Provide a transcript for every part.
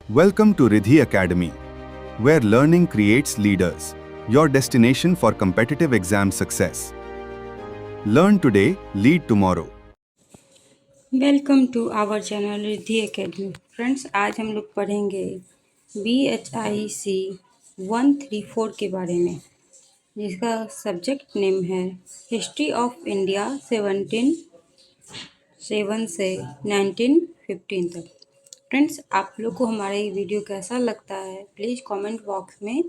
Welcome to Riddhi Academy, where learning creates leaders, your destination for competitive exam success. Learn today, lead tomorrow. Welcome to our channel Riddhi academy. Friends, आज हम लोग पढ़ेंगे BHIC 134 के बारे में, जिसका subject name है हिस्ट्री ऑफ इंडिया 1707 से 1915 तक। फ्रेंड्स, आप लोग को हमारा ये वीडियो कैसा लगता है प्लीज़ कमेंट बॉक्स में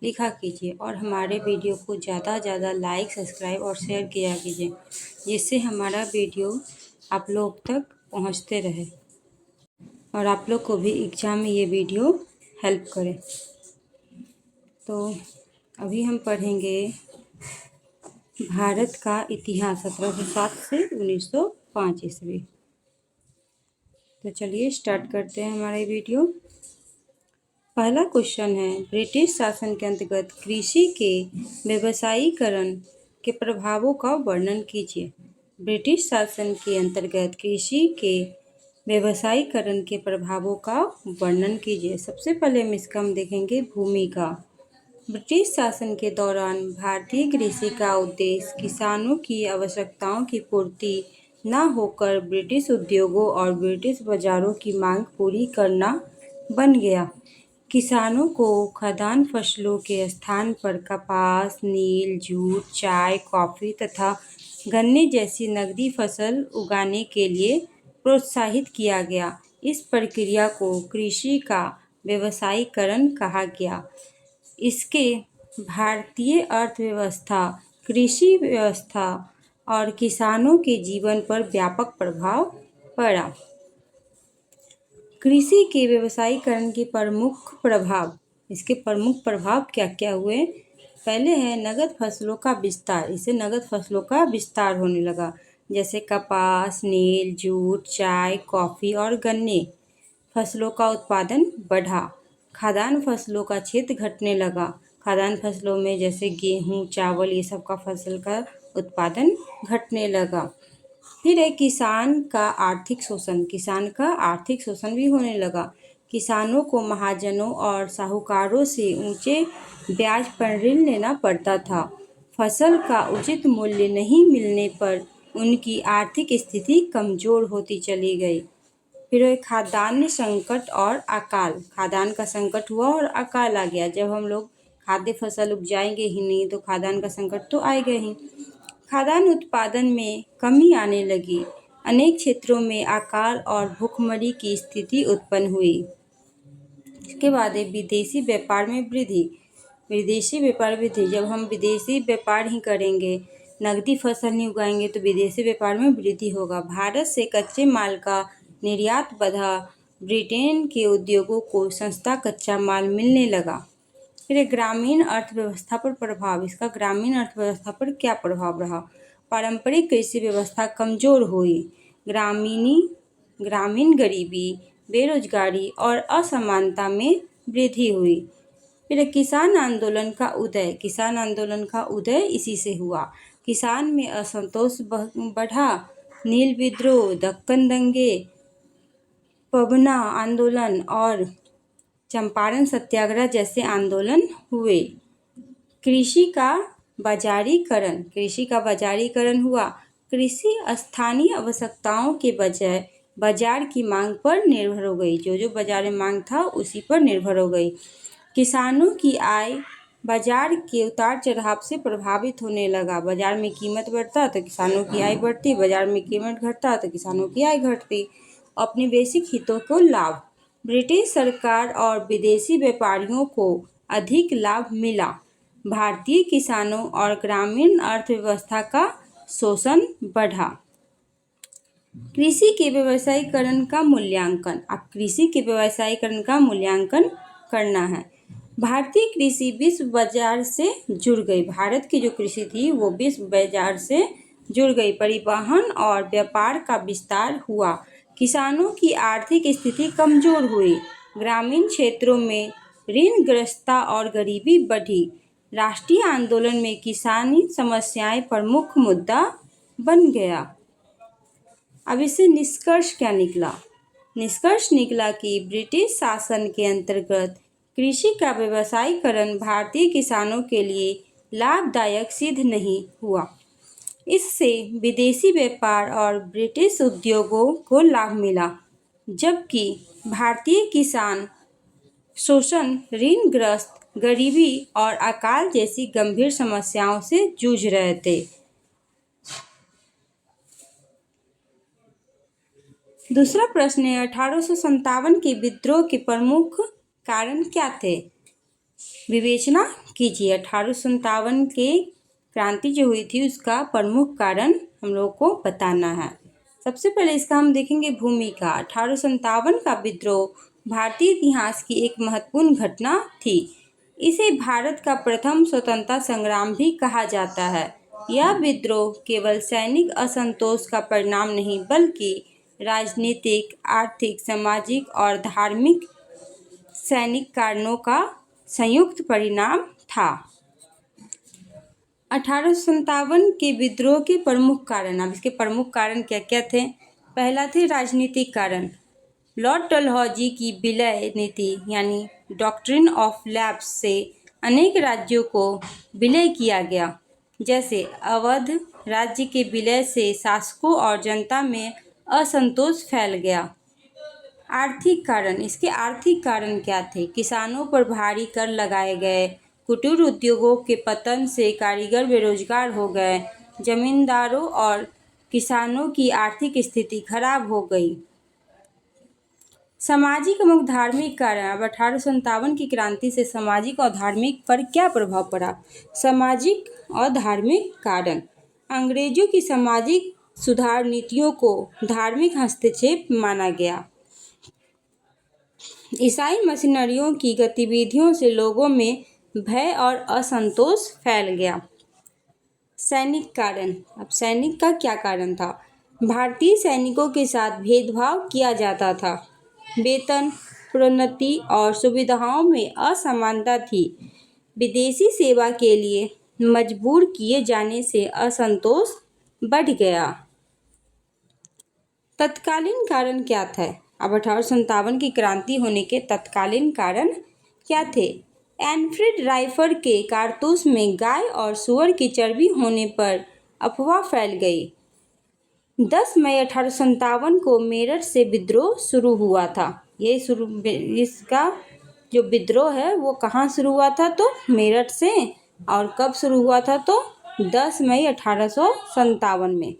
लिखा कीजिए और हमारे वीडियो को ज़्यादा ज़्यादा लाइक, सब्सक्राइब और शेयर किया कीजिए, जिससे हमारा वीडियो आप लोग तक पहुंचते रहे और आप लोग को भी एग्ज़ाम में ये वीडियो हेल्प करे। तो अभी हम पढ़ेंगे भारत का इतिहास 1707 से 1905 ईस्वी। तो चलिए स्टार्ट करते हैं हमारा ये वीडियो। पहला क्वेश्चन है, ब्रिटिश शासन के अंतर्गत कृषि के व्यवसायीकरण के प्रभावों का वर्णन कीजिए। ब्रिटिश शासन के अंतर्गत कृषि के व्यवसायीकरण के प्रभावों का वर्णन कीजिए। सबसे पहले हम देखेंगे भूमिका। ब्रिटिश शासन के दौरान भारतीय कृषि का उद्देश्य किसानों की आवश्यकताओं की पूर्ति न होकर ब्रिटिश उद्योगों और ब्रिटिश बाजारों की मांग पूरी करना बन गया। किसानों को खाद्यान्न फसलों के स्थान पर कपास, नील, जूट, चाय, कॉफ़ी तथा गन्ने जैसी नकदी फसल उगाने के लिए प्रोत्साहित किया गया। इस प्रक्रिया को कृषि का व्यवसायीकरण कहा गया। इसके भारतीय अर्थव्यवस्था, कृषि व्यवस्था और किसानों के जीवन पर व्यापक प्रभाव पड़ा। कृषि के व्यवसायीकरण के प्रमुख प्रभाव, इसके प्रमुख प्रभाव क्या क्या हुए? पहले है नगद फसलों का विस्तार। इससे नगद फसलों का विस्तार होने लगा, जैसे कपास, नील, जूट, चाय, कॉफ़ी और गन्ने फसलों का उत्पादन बढ़ा। खाद्यान्न फसलों का क्षेत्र घटने लगा। खाद्यान्न फसलों में जैसे गेहूँ, चावल, ये सब का फसल का उत्पादन घटने लगा। फिर है किसान का आर्थिक शोषण। किसान का आर्थिक शोषण भी होने लगा। किसानों को महाजनों और साहूकारों से ऊंचे ब्याज पर ऋण लेना पड़ता था। फसल का उचित मूल्य नहीं मिलने पर उनकी आर्थिक स्थिति कमज़ोर होती चली गई। फिर है खाद्यान्न संकट और अकाल। खाद्यान्न का संकट हुआ और अकाल आ गया। जब हम लोग खाद्य फसल उपजाएंगे ही नहीं तो खाद्यान्न का संकट तो आएगा ही। खाद्यान्न उत्पादन में कमी आने लगी। अनेक क्षेत्रों में अकाल और भूखमरी की स्थिति उत्पन्न हुई। इसके बाद है विदेशी व्यापार में वृद्धि। विदेशी व्यापार वृद्धि, जब हम विदेशी व्यापार ही करेंगे, नकदी फसल नहीं उगाएंगे तो विदेशी व्यापार में वृद्धि होगा। भारत से कच्चे माल का निर्यात बढ़ा। ब्रिटेन के उद्योगों को सस्ता कच्चा माल मिलने लगा। फिर ग्रामीण अर्थव्यवस्था पर प्रभाव। इसका ग्रामीण अर्थव्यवस्था पर क्या प्रभाव रहा? पारंपरिक कृषि व्यवस्था कमजोर हुई। ग्रामीण गरीबी, बेरोजगारी और असमानता में वृद्धि हुई। फिर किसान आंदोलन का उदय। किसान आंदोलन का उदय इसी से हुआ। किसान में असंतोष बढ़ा। नील विद्रोह, दक्कन दंगे, पबना आंदोलन और चंपारण सत्याग्रह जैसे आंदोलन हुए। कृषि का बाजारीकरण। कृषि का बाजारीकरण हुआ। कृषि स्थानीय आवश्यकताओं के बजाय बाजार की मांग पर निर्भर हो गई। जो जो बाजार में मांग था उसी पर निर्भर हो गई। किसानों की आय बाजार के उतार चढ़ाव से प्रभावित होने लगा। बाजार में कीमत बढ़ता तो किसानों की आय बढ़ती, बाजार में कीमत घटता तो किसानों की आय घटती। अपने बेसिक हितों को लाभ। ब्रिटिश सरकार और विदेशी व्यापारियों को अधिक लाभ मिला। भारतीय किसानों और ग्रामीण अर्थव्यवस्था का शोषण बढ़ा। कृषि के व्यवसायीकरण का मूल्यांकन। अब कृषि के व्यवसायीकरण का मूल्यांकन करना है। भारतीय कृषि विश्व बाजार से जुड़ गई। भारत की जो कृषि थी वो विश्व बाजार से जुड़ गई। परिवहन और व्यापार का विस्तार हुआ। किसानों की आर्थिक स्थिति कमजोर हुई। ग्रामीण क्षेत्रों में ऋणग्रस्तता और गरीबी बढ़ी। राष्ट्रीय आंदोलन में किसानी समस्याएं प्रमुख मुद्दा बन गया। अब इससे निष्कर्ष क्या निकला? निष्कर्ष निकला कि ब्रिटिश शासन के अंतर्गत कृषि का व्यवसायीकरण भारतीय किसानों के लिए लाभदायक सिद्ध नहीं हुआ। इससे विदेशी व्यापार और ब्रिटिश उद्योगों को लाभ मिला, जबकि भारतीय किसान शोषण, ऋणग्रस्त, गरीबी और अकाल जैसी गंभीर समस्याओं से जूझ रहे थे। दूसरा प्रश्न है, 1857 के विद्रोह के प्रमुख कारण क्या थे? विवेचना कीजिए। 1857 के क्रांति जो हुई थी उसका प्रमुख कारण हम लोग को बताना है। सबसे पहले इसका हम देखेंगे भूमिका। 1857 का विद्रोह भारतीय इतिहास की एक महत्वपूर्ण घटना थी। इसे भारत का प्रथम स्वतंत्रता संग्राम भी कहा जाता है। यह विद्रोह केवल सैनिक असंतोष का परिणाम नहीं, बल्कि राजनीतिक, आर्थिक, सामाजिक और धार्मिक सैनिक कारणों का संयुक्त परिणाम था। 1857 के विद्रोह के प्रमुख कारण, अब इसके प्रमुख कारण क्या क्या थे? पहला थे राजनीतिक कारण। लॉर्ड डलहौजी की विलय नीति यानी डॉक्ट्रिन ऑफ लैप्स से अनेक राज्यों को विलय किया गया। जैसे अवध राज्य के विलय से शासकों और जनता में असंतोष फैल गया। आर्थिक कारण, इसके आर्थिक कारण क्या थे? किसानों पर भारी कर लगाए गए, कुटीर उद्योगों के पतन से कारीगर बेरोजगार हो गए, जमींदारों और किसानों की आर्थिक स्थिति खराब हो गई। सामाजिक एवं धार्मिक कारण, अब 1857 की क्रांति से सामाजिक और धार्मिक पर क्या प्रभाव पड़ा? सामाजिक और धार्मिक कारण, अंग्रेजों की सामाजिक सुधार नीतियों को धार्मिक हस्तक्षेप माना गया। ईसाई मिशनरियों की गतिविधियों से लोगों में भय और असंतोष फैल गया। सैनिक कारण, अब सैनिक का क्या कारण था? भारतीय सैनिकों के साथ भेदभाव किया जाता था। वेतन, प्रोन्नति और सुविधाओं में असमानता थी। विदेशी सेवा के लिए मजबूर किए जाने से असंतोष बढ़ गया। तत्कालीन कारण क्या थे? अब 1857 की क्रांति होने के तत्कालीन कारण क्या थे? एनफ्रीड राइफल के कारतूस में गाय और सूअर की चर्बी होने पर अफवाह फैल गई। 10 मई 1857 को मेरठ से विद्रोह शुरू हुआ था। इसका जो विद्रोह है वो कहाँ शुरू हुआ था? तो मेरठ से। और कब शुरू हुआ था? तो 10 मई 1857 में।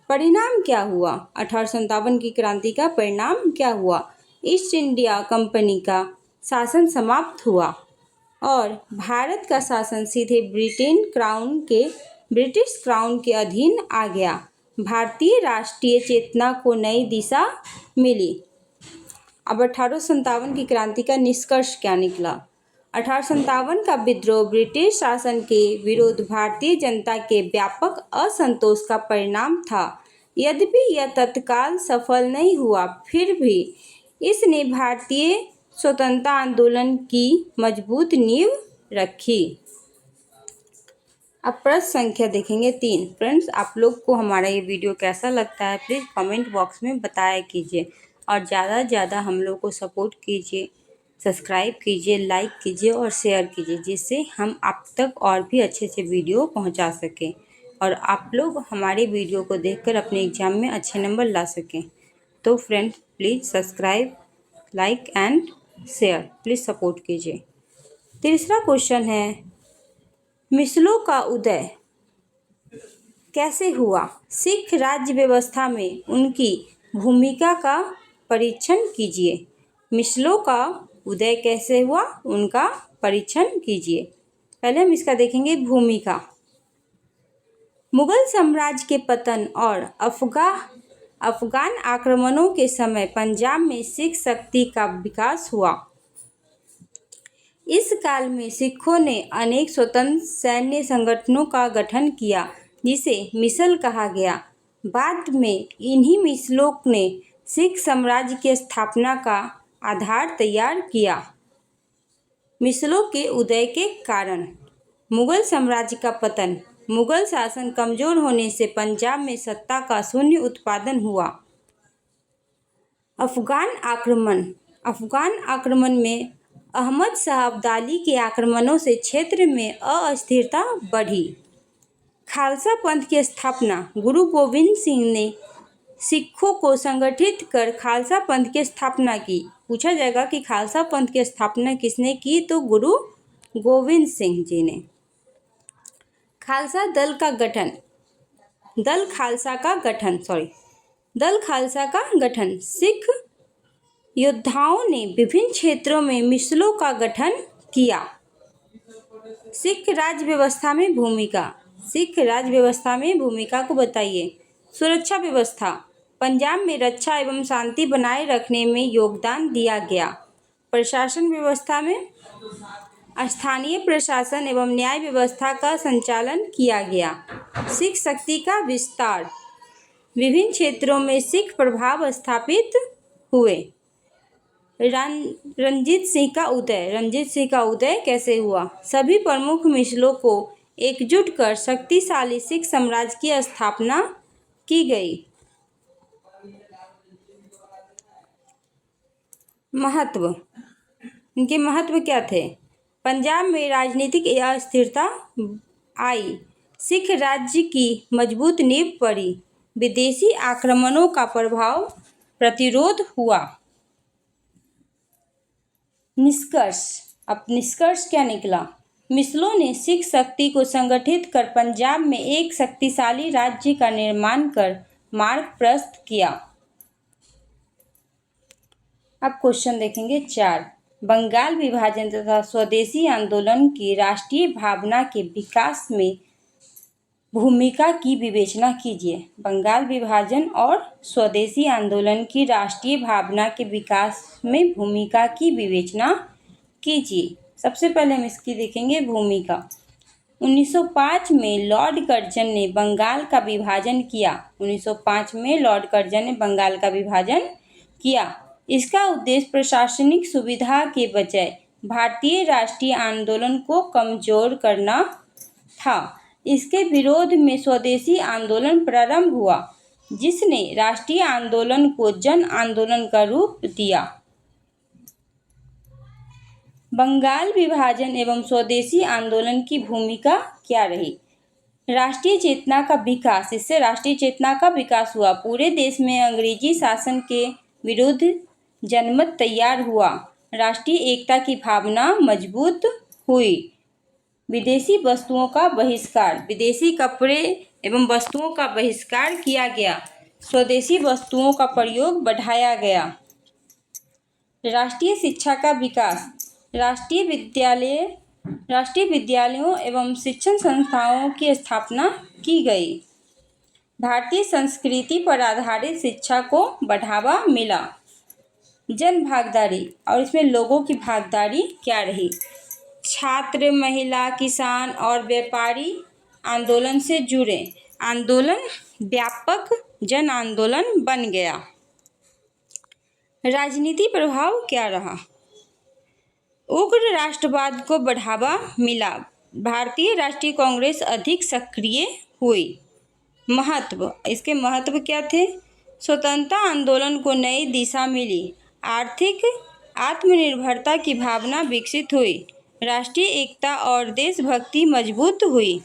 परिणाम क्या हुआ? 1857 की क्रांति का परिणाम क्या हुआ? ईस्ट इंडिया कंपनी का शासन समाप्त हुआ और भारत का शासन सीधे ब्रिटिश क्राउन के अधीन आ गया। भारतीय राष्ट्रीय चेतना को नई दिशा मिली। अब 1857 की क्रांति का निष्कर्ष क्या निकला? 1857 का विद्रोह ब्रिटिश शासन के विरुद्ध भारतीय जनता के व्यापक असंतोष का परिणाम था। यद्यपि यह तत्काल सफल नहीं हुआ, फिर भी इसने भारतीय स्वतंत्रता आंदोलन की मजबूत नींव रखी। अब प्रश्न संख्या देखेंगे 3। फ्रेंड्स, आप लोग को हमारा ये वीडियो कैसा लगता है प्लीज़ कमेंट बॉक्स में बताया कीजिए और ज़्यादा से ज़्यादा हम लोग को सपोर्ट कीजिए, सब्सक्राइब कीजिए, लाइक कीजिए और शेयर कीजिए, जिससे हम आप तक और भी अच्छे से वीडियो पहुंचा सकें और आप लोग हमारे वीडियो को देखकर अपने एग्ज़ाम में अच्छे नंबर ला सकें। तो friends, please subscribe, like and share, please support कीजिए। तीसरा क्वेश्चन है, मिसलों का उदय कैसे हुआ? सिख राज्य व्यवस्था में उनकी भूमिका का परीक्षण कीजिए। मिसलों का उदय कैसे हुआ? उनका परीक्षण कीजिए। पहले हम इसका देखेंगे भूमिका। मुगल साम्राज्य के पतन और अफगान आक्रमणों के समय पंजाब में सिख शक्ति का विकास हुआ। इस काल में सिखों ने अनेक स्वतंत्र सैन्य संगठनों का गठन किया, जिसे मिसल कहा गया। बाद में इन्हीं मिसलों ने सिख साम्राज्य की स्थापना का आधार तैयार किया। मिसलों के उदय के कारण। मुगल साम्राज्य का पतन। मुगल शासन कमजोर होने से पंजाब में सत्ता का शून्य उत्पादन हुआ। अफगान आक्रमण में अहमद शाह अब्दाली के आक्रमणों से क्षेत्र में अस्थिरता बढ़ी। खालसा पंथ की स्थापना। गुरु गोविंद सिंह ने सिखों को संगठित कर खालसा पंथ की स्थापना की। पूछा जाएगा कि खालसा पंथ की स्थापना किसने की, तो गुरु गोविंद सिंह जी ने। खालसा दल का गठन। दल खालसा का गठन। सिख योद्धाओं ने विभिन्न क्षेत्रों में मिसलों का गठन किया। सिख राज्य व्यवस्था में भूमिका को बताइए। सुरक्षा व्यवस्था। पंजाब में रक्षा एवं शांति बनाए रखने में योगदान दिया गया। प्रशासन व्यवस्था में स्थानीय प्रशासन एवं न्याय व्यवस्था का संचालन किया गया। सिख शक्ति का विस्तार। विभिन्न क्षेत्रों में सिख प्रभाव स्थापित हुए। रंजीत सिंह का उदय कैसे हुआ? सभी प्रमुख मिसलों को एकजुट कर शक्तिशाली सिख साम्राज्य की स्थापना की गई। इनके महत्व क्या थे? पंजाब में राजनीतिक अस्थिरता आई। सिख राज्य की मजबूत नींव पड़ी। विदेशी आक्रमणों का प्रतिरोध हुआ। निष्कर्ष क्या निकला? मिसलों ने सिख शक्ति को संगठित कर पंजाब में एक शक्तिशाली राज्य का निर्माण कर मार्ग प्रशस्त किया। अब क्वेश्चन देखेंगे 4। बंगाल विभाजन तथा स्वदेशी आंदोलन की राष्ट्रीय भावना के विकास में भूमिका की विवेचना कीजिए। बंगाल विभाजन और स्वदेशी आंदोलन की राष्ट्रीय भावना के विकास में भूमिका की विवेचना कीजिए। सबसे पहले हम इसकी देखेंगे भूमिका। 1905 में लॉर्ड कर्जन ने बंगाल का विभाजन किया। इसका उद्देश्य प्रशासनिक सुविधा के बजाय भारतीय राष्ट्रीय आंदोलन को कमजोर करना था। इसके विरोध में स्वदेशी आंदोलन प्रारंभ हुआ, जिसने राष्ट्रीय आंदोलन को जन आंदोलन का रूप दिया। बंगाल विभाजन एवं स्वदेशी आंदोलन की भूमिका क्या रही? राष्ट्रीय चेतना का विकास। इससे राष्ट्रीय चेतना का विकास हुआ। पूरे देश में अंग्रेजी शासन के विरुद्ध जनमत तैयार हुआ। राष्ट्रीय एकता की भावना मजबूत हुई। विदेशी वस्तुओं का बहिष्कार। विदेशी कपड़े एवं वस्तुओं का बहिष्कार किया गया। स्वदेशी वस्तुओं का प्रयोग बढ़ाया गया। राष्ट्रीय शिक्षा का विकास। राष्ट्रीय विद्यालयों एवं शिक्षण संस्थाओं की स्थापना की गई। भारतीय संस्कृति पर आधारित शिक्षा को बढ़ावा मिला। जन भागीदारी, और इसमें लोगों की भागीदारी क्या रही? छात्र, महिला, किसान और व्यापारी आंदोलन से जुड़े। आंदोलन व्यापक जन आंदोलन बन गया। राजनीति प्रभाव क्या रहा? उग्र राष्ट्रवाद को बढ़ावा मिला। भारतीय राष्ट्रीय कांग्रेस अधिक सक्रिय हुई। महत्व, इसके महत्व क्या थे? स्वतंत्रता आंदोलन को नई दिशा मिली। आर्थिक आत्मनिर्भरता की भावना विकसित हुई। राष्ट्रीय एकता और देशभक्ति मजबूत हुई।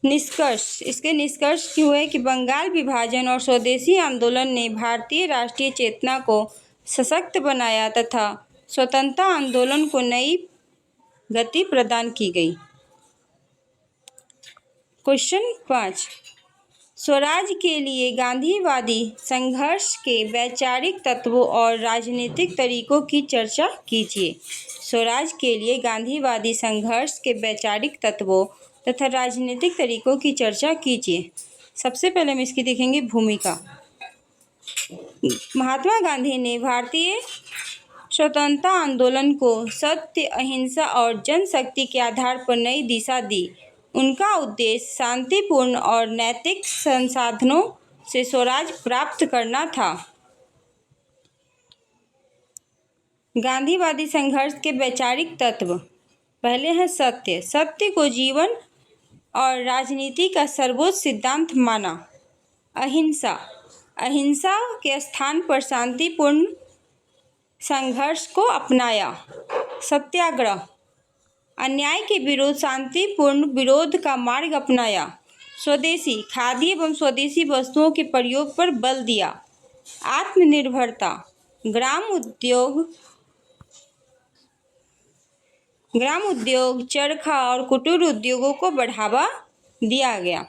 निष्कर्ष, इसके निष्कर्ष हुए कि बंगाल विभाजन और स्वदेशी आंदोलन ने भारतीय राष्ट्रीय चेतना को सशक्त बनाया तथा स्वतंत्रता आंदोलन को नई गति प्रदान की गई। क्वेश्चन 5। स्वराज के लिए गांधीवादी संघर्ष के वैचारिक तत्वों और राजनीतिक तरीकों की चर्चा कीजिए। स्वराज के लिए गांधीवादी संघर्ष के वैचारिक तत्वों तथा राजनीतिक तरीकों की चर्चा कीजिए। सबसे पहले हम इसकी देखेंगे भूमिका। महात्मा गांधी ने भारतीय स्वतंत्रता आंदोलन को सत्य, अहिंसा और जनशक्ति के आधार पर नई दिशा दी। उनका उद्देश्य शांतिपूर्ण और नैतिक संसाधनों से स्वराज प्राप्त करना था। गांधीवादी संघर्ष के वैचारिक तत्व। पहले है सत्य। सत्य को जीवन और राजनीति का सर्वोच्च सिद्धांत माना। अहिंसा, अहिंसा के स्थान पर शांतिपूर्ण संघर्ष को अपनाया। सत्याग्रह, अन्याय के विरुद्ध शांतिपूर्ण विरोध का मार्ग अपनाया। स्वदेशी, खादी एवं स्वदेशी वस्तुओं के प्रयोग पर बल दिया। आत्मनिर्भरता, ग्राम उद्योग, चरखा और कुटीर उद्योगों को बढ़ावा दिया गया।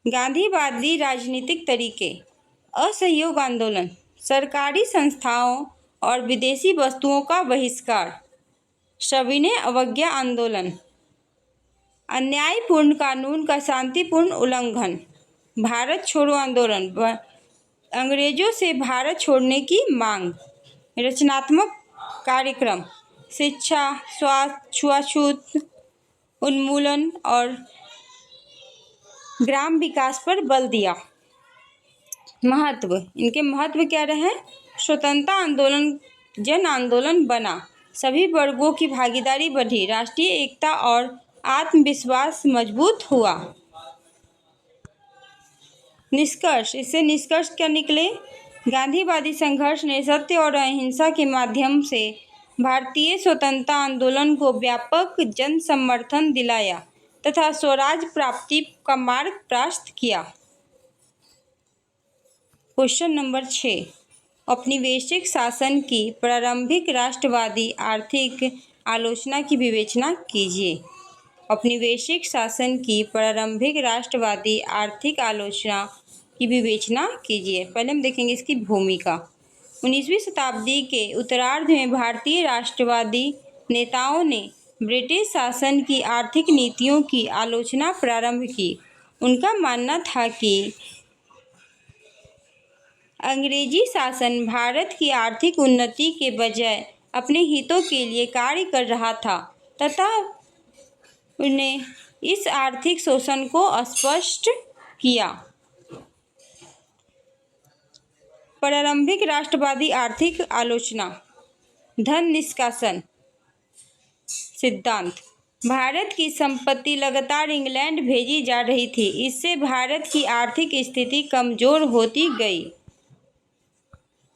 गांधीवादी राजनीतिक तरीके, असहयोग आंदोलन, सरकारी संस्थाओं और विदेशी वस्तुओं का बहिष्कार, सविनय अवज्ञा आंदोलन, अन्यायपूर्ण कानून का शांतिपूर्ण उल्लंघन, भारत छोड़ो आंदोलन, अंग्रेजों से भारत छोड़ने की मांग, रचनात्मक कार्यक्रम, शिक्षा, स्वास्थ्य, छुआछूत उन्मूलन और ग्राम विकास पर बल दिया। महत्व, इनके महत्व क्या रहे? स्वतंत्रता आंदोलन जन आंदोलन बना, सभी वर्गों की भागीदारी बढ़ी, राष्ट्रीय एकता और आत्मविश्वास मजबूत हुआ। निष्कर्ष, इससे निष्कर्ष क्या निकले? गांधीवादी संघर्ष ने सत्य और अहिंसा के माध्यम से भारतीय स्वतंत्रता आंदोलन को व्यापक जन समर्थन दिलाया तथा स्वराज प्राप्ति का मार्ग प्रशस्त किया। क्वेश्चन नंबर 6, औपनिवेशिक शासन की प्रारंभिक राष्ट्रवादी आर्थिक आलोचना की विवेचना कीजिए। औपनिवेशिक शासन की प्रारंभिक राष्ट्रवादी आर्थिक आलोचना की विवेचना कीजिए। पहले हम देखेंगे इसकी भूमिका। 19वीं शताब्दी के उत्तरार्ध में भारतीय राष्ट्रवादी नेताओं ने ब्रिटिश शासन की आर्थिक नीतियों की आलोचना प्रारंभ की। उनका मानना था कि अंग्रेजी शासन भारत की आर्थिक उन्नति के बजाय अपने हितों के लिए कार्य कर रहा था तथा उन्हें इस आर्थिक शोषण को स्पष्ट किया। प्रारंभिक राष्ट्रवादी आर्थिक आलोचना। धन निष्कासन सिद्धांत, भारत की संपत्ति लगातार इंग्लैंड भेजी जा रही थी, इससे भारत की आर्थिक स्थिति कमजोर होती गई।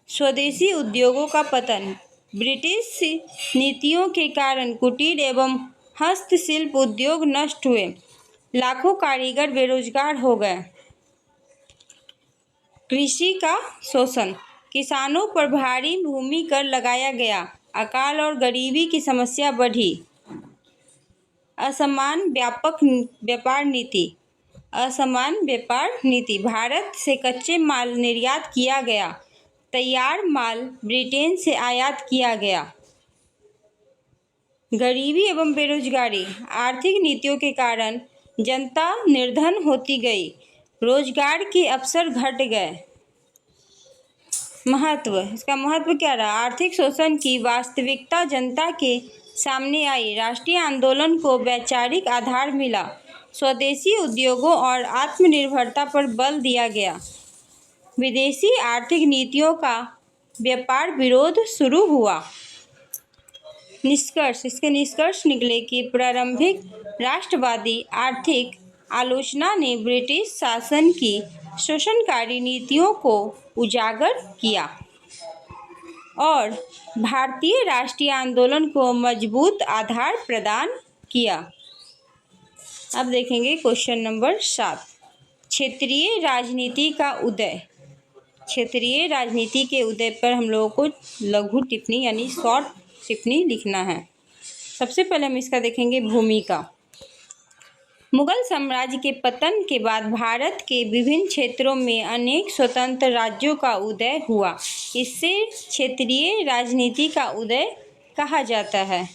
स्वदेशी उद्योगों का पतन, ब्रिटिश नीतियों के कारण कुटीर एवं हस्तशिल्प उद्योग नष्ट हुए, लाखों कारीगर बेरोजगार हो गए। कृषि का शोषण, किसानों पर भारी भूमि कर लगाया गया, अकाल और गरीबी की समस्या बढ़ी। असमान व्यापार नीति, भारत से कच्चे माल निर्यात किया गया, तैयार माल ब्रिटेन से आयात किया गया। गरीबी एवं बेरोजगारी, आर्थिक नीतियों के कारण जनता निर्धन होती गई, रोजगार के अवसर घट गए। महत्व, इसका महत्व क्या रहा? आर्थिक शोषण की वास्तविकता जनता के सामने आई, राष्ट्रीय आंदोलन को वैचारिक आधार मिला, स्वदेशी उद्योगों और आत्मनिर्भरता पर बल दिया गया, विदेशी आर्थिक नीतियों का व्यापार विरोध शुरू हुआ। निष्कर्ष, इसके निष्कर्ष निकले कि प्रारंभिक राष्ट्रवादी आर्थिक आलोचना ने ब्रिटिश शासन की शोषणकारी नीतियों को उजागर किया और भारतीय राष्ट्रीय आंदोलन को मजबूत आधार प्रदान किया। अब देखेंगे क्वेश्चन नंबर 7, क्षेत्रीय राजनीति का उदय। क्षेत्रीय राजनीति के उदय पर हम लोगों को लघु टिप्पणी यानी शॉर्ट टिप्पणी लिखना है। सबसे पहले हम इसका देखेंगे भूमिका। मुगल साम्राज्य के पतन के बाद भारत के विभिन्न क्षेत्रों में अनेक स्वतंत्र राज्यों का उदय हुआ। इससे क्षेत्रीय राजनीति का उदय कहा जाता है।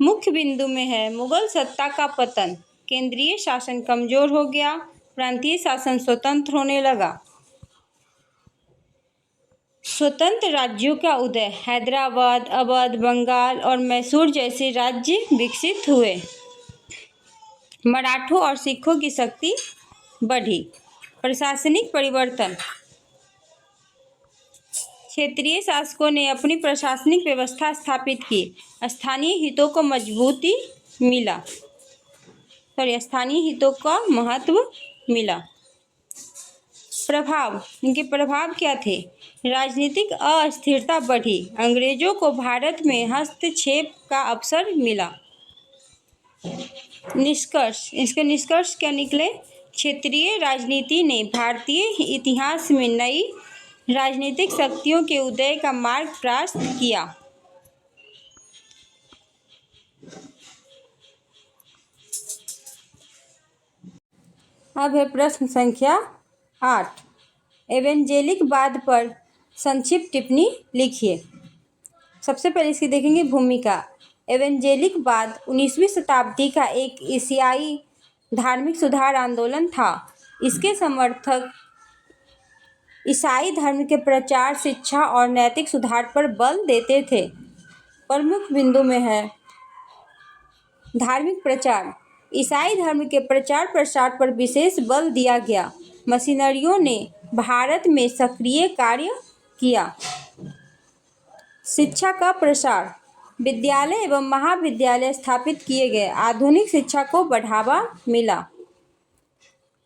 मुख्य बिंदु में है मुगल सत्ता का पतन, केंद्रीय शासन कमजोर हो गया, प्रांतीय शासन स्वतंत्र होने लगा। स्वतंत्र राज्यों का उदय, हैदराबाद, अवध, बंगाल और मैसूर जैसे राज्य विकसित हुए। मराठों और सिखों की शक्ति बढ़ी। प्रशासनिक परिवर्तन, क्षेत्रीय शासकों ने अपनी प्रशासनिक व्यवस्था स्थापित की, स्थानीय हितों को मजबूती मिला। स्थानीय हितों का महत्व मिला। प्रभाव, इनके प्रभाव क्या थे? राजनीतिक अस्थिरता बढ़ी, अंग्रेजों को भारत में हस्तक्षेप का अवसर मिला। निष्कर्ष, इसके निष्कर्ष क्या निकले? क्षेत्रीय राजनीति ने भारतीय इतिहास में नई राजनीतिक शक्तियों के उदय का मार्ग प्रशस्त किया। अब है प्रश्न संख्या 8। एवेंजेलिकवाद पर संक्षिप्त टिप्पणी लिखिए। सबसे पहले इसकी देखेंगे भूमिका। एवेंजेलिकवाद 19वीं शताब्दी का एक ईसाई धार्मिक सुधार आंदोलन था। इसके समर्थक ईसाई धर्म के प्रचार, शिक्षा और नैतिक सुधार पर बल देते थे। प्रमुख बिंदु में है धार्मिक प्रचार। ईसाई धर्म के प्रचार प्रसार पर विशेष बल दिया गया। मिशनरियों ने भारत में सक्रिय कार्य किया। शिक्षा का प्रसार, विद्यालय एवं महाविद्यालय स्थापित किए गए। आधुनिक शिक्षा को बढ़ावा मिला।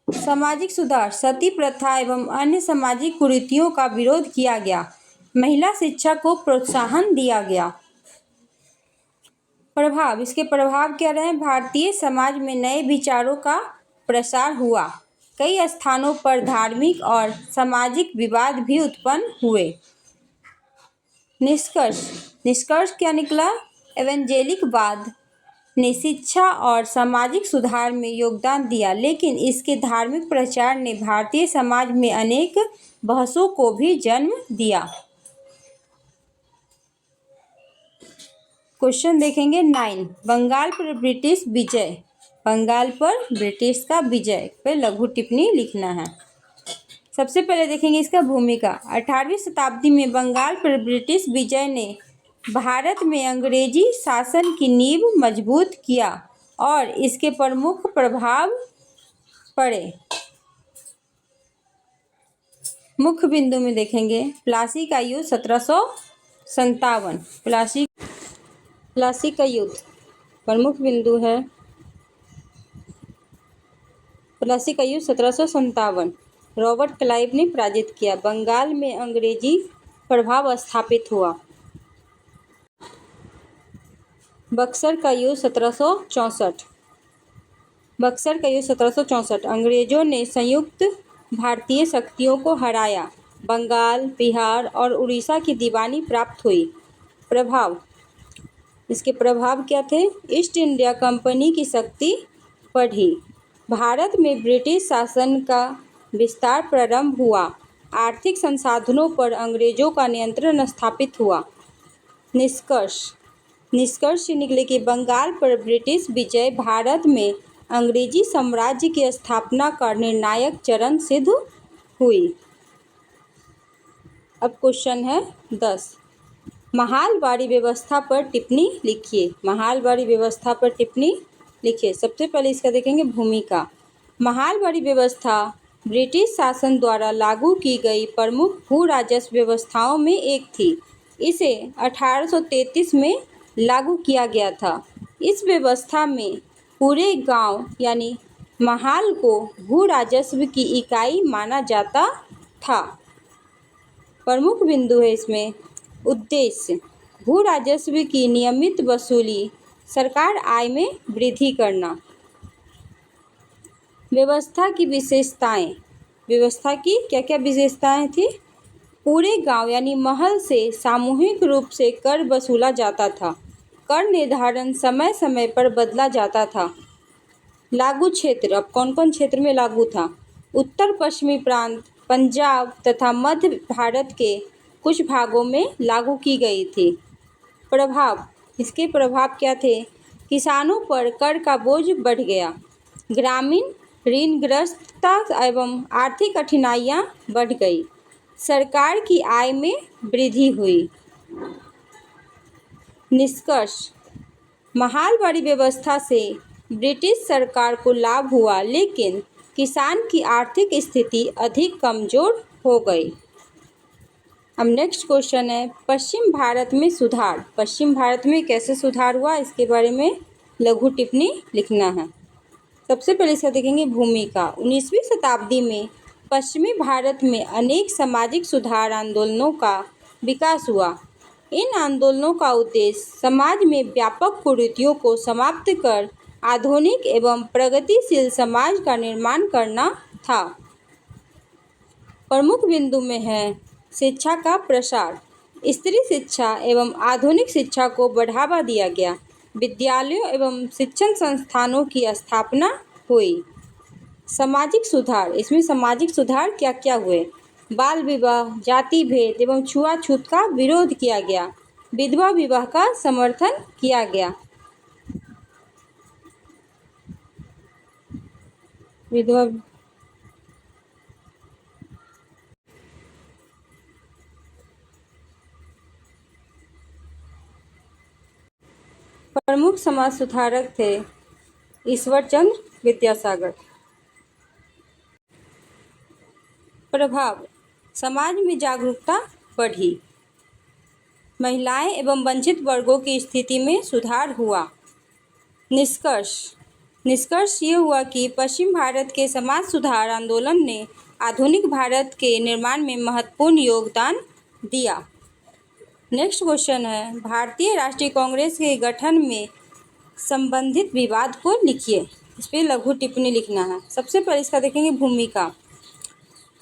सामाजिक सुधार, सती प्रथा एवं अन्य सामाजिक कुरीतियों का विरोध किया गया। महिला शिक्षा को प्रोत्साहन दिया गया। प्रभाव, इसके प्रभाव क्या रहे? भारतीय समाज में नए विचारों का प्रसार हुआ। कई स्थानों पर धार्मिक और सामाजिक विवाद भी उत्पन्न हुए। निष्कर्ष, निष्कर्ष क्या निकला? एवेंजेलिकवाद ने शिक्षा और सामाजिक सुधार में योगदान दिया, लेकिन इसके धार्मिक प्रचार ने भारतीय समाज में अनेक बहसों को भी जन्म दिया। क्वेश्चन देखेंगे 9। बंगाल पर ब्रिटिश विजय। बंगाल पर ब्रिटिश का विजय पे लघु टिप्पणी लिखना है। सबसे पहले देखेंगे इसका भूमिका। 18वीं शताब्दी में बंगाल पर ब्रिटिश विजय ने भारत में अंग्रेजी शासन की नींव मजबूत किया और इसके प्रमुख प्रभाव पड़े। मुख्य बिंदु में देखेंगे प्लासी का युद्ध 1757। प्लासी का युद्ध प्रमुख बिंदु है। प्लासी का युद्ध 1757 रॉबर्ट क्लाइव ने पराजित किया। बंगाल में अंग्रेजी प्रभाव स्थापित हुआ। बक्सर का युद्ध 1764। बक्सर का युद्ध 1764 अंग्रेजों ने संयुक्त भारतीय शक्तियों को हराया। बंगाल, बिहार और उड़ीसा की दीवानी प्राप्त हुई। प्रभाव, इसके प्रभाव क्या थे? ईस्ट इंडिया कंपनी की शक्ति बढ़ी। भारत में ब्रिटिश शासन का विस्तार प्रारंभ हुआ। आर्थिक संसाधनों पर अंग्रेजों का नियंत्रण स्थापित हुआ। निष्कर्ष, निष्कर्ष निकले कि बंगाल पर ब्रिटिश विजय भारत में अंग्रेजी साम्राज्य की स्थापना का निर्णायक चरण सिद्ध हुई। अब क्वेश्चन है 10। महालवाड़ी व्यवस्था पर टिप्पणी लिखिए। महालवाड़ी व्यवस्था पर टिप्पणी लिखिए। सबसे पहले इसका देखेंगे भूमिका। महालवाड़ी व्यवस्था ब्रिटिश शासन द्वारा लागू की गई प्रमुख भू राजस्व व्यवस्थाओं में एक थी। इसे 1833 में लागू किया गया था। इस व्यवस्था में पूरे गांव यानी महाल को भू राजस्व की इकाई माना जाता था। प्रमुख बिंदु है इसमें उद्देश्य भू राजस्व की नियमित वसूली, सरकार आय में वृद्धि करना। व्यवस्था की विशेषताएं, व्यवस्था की क्या क्या विशेषताएं थी? पूरे गांव यानी महल से सामूहिक रूप से कर वसूला जाता था। कर निर्धारण समय समय पर बदला जाता था। लागू क्षेत्र, अब कौन कौन क्षेत्र में लागू था? उत्तर पश्चिमी प्रांत, पंजाब तथा मध्य भारत के कुछ भागों में लागू की गई थी। प्रभाव, इसके प्रभाव क्या थे? किसानों पर कर का बोझ बढ़ गया। ग्रामीण ऋणग्रस्तता एवं आर्थिक कठिनाइयां बढ़ गई। सरकार की आय में वृद्धि हुई। निष्कर्ष, महालवाड़ी व्यवस्था से ब्रिटिश सरकार को लाभ हुआ, लेकिन किसान की आर्थिक स्थिति अधिक कमजोर हो गई। अब नेक्स्ट क्वेश्चन है पश्चिम भारत में सुधार। पश्चिम भारत में कैसे सुधार हुआ, इसके बारे में लघु टिप्पणी लिखना है। सबसे पहले इसका देखेंगे भूमिका। 19वीं शताब्दी में पश्चिमी भारत में अनेक सामाजिक सुधार आंदोलनों का विकास हुआ। इन आंदोलनों का उद्देश्य समाज में व्यापक कुरीतियों को समाप्त कर आधुनिक एवं प्रगतिशील समाज का निर्माण करना था। प्रमुख बिंदु में है शिक्षा का प्रसार। स्त्री शिक्षा एवं आधुनिक शिक्षा को बढ़ावा दिया गया। विद्यालयों एवं शिक्षण संस्थानों की स्थापना हुई। सामाजिक सुधार, इसमें सामाजिक सुधार क्या क्या हुए? बाल विवाह, जाति भेद एवं छुआछूत का विरोध किया गया। विधवा विवाह का समर्थन किया गया। विधवा प्रमुख समाज सुधारक थे ईश्वर चंद्र विद्यासागर। प्रभाव, समाज में जागरूकता बढ़ी। महिलाएं एवं वंचित वर्गों की स्थिति में सुधार हुआ। निष्कर्ष ये हुआ कि पश्चिम भारत के समाज सुधार आंदोलन ने आधुनिक भारत के निर्माण में महत्वपूर्ण योगदान दिया। नेक्स्ट क्वेश्चन है, भारतीय राष्ट्रीय कांग्रेस के गठन में संबंधित विवाद को लिखिए। इस पर लघु टिप्पणी लिखना है। सबसे पहले इसका देखेंगे भूमिका।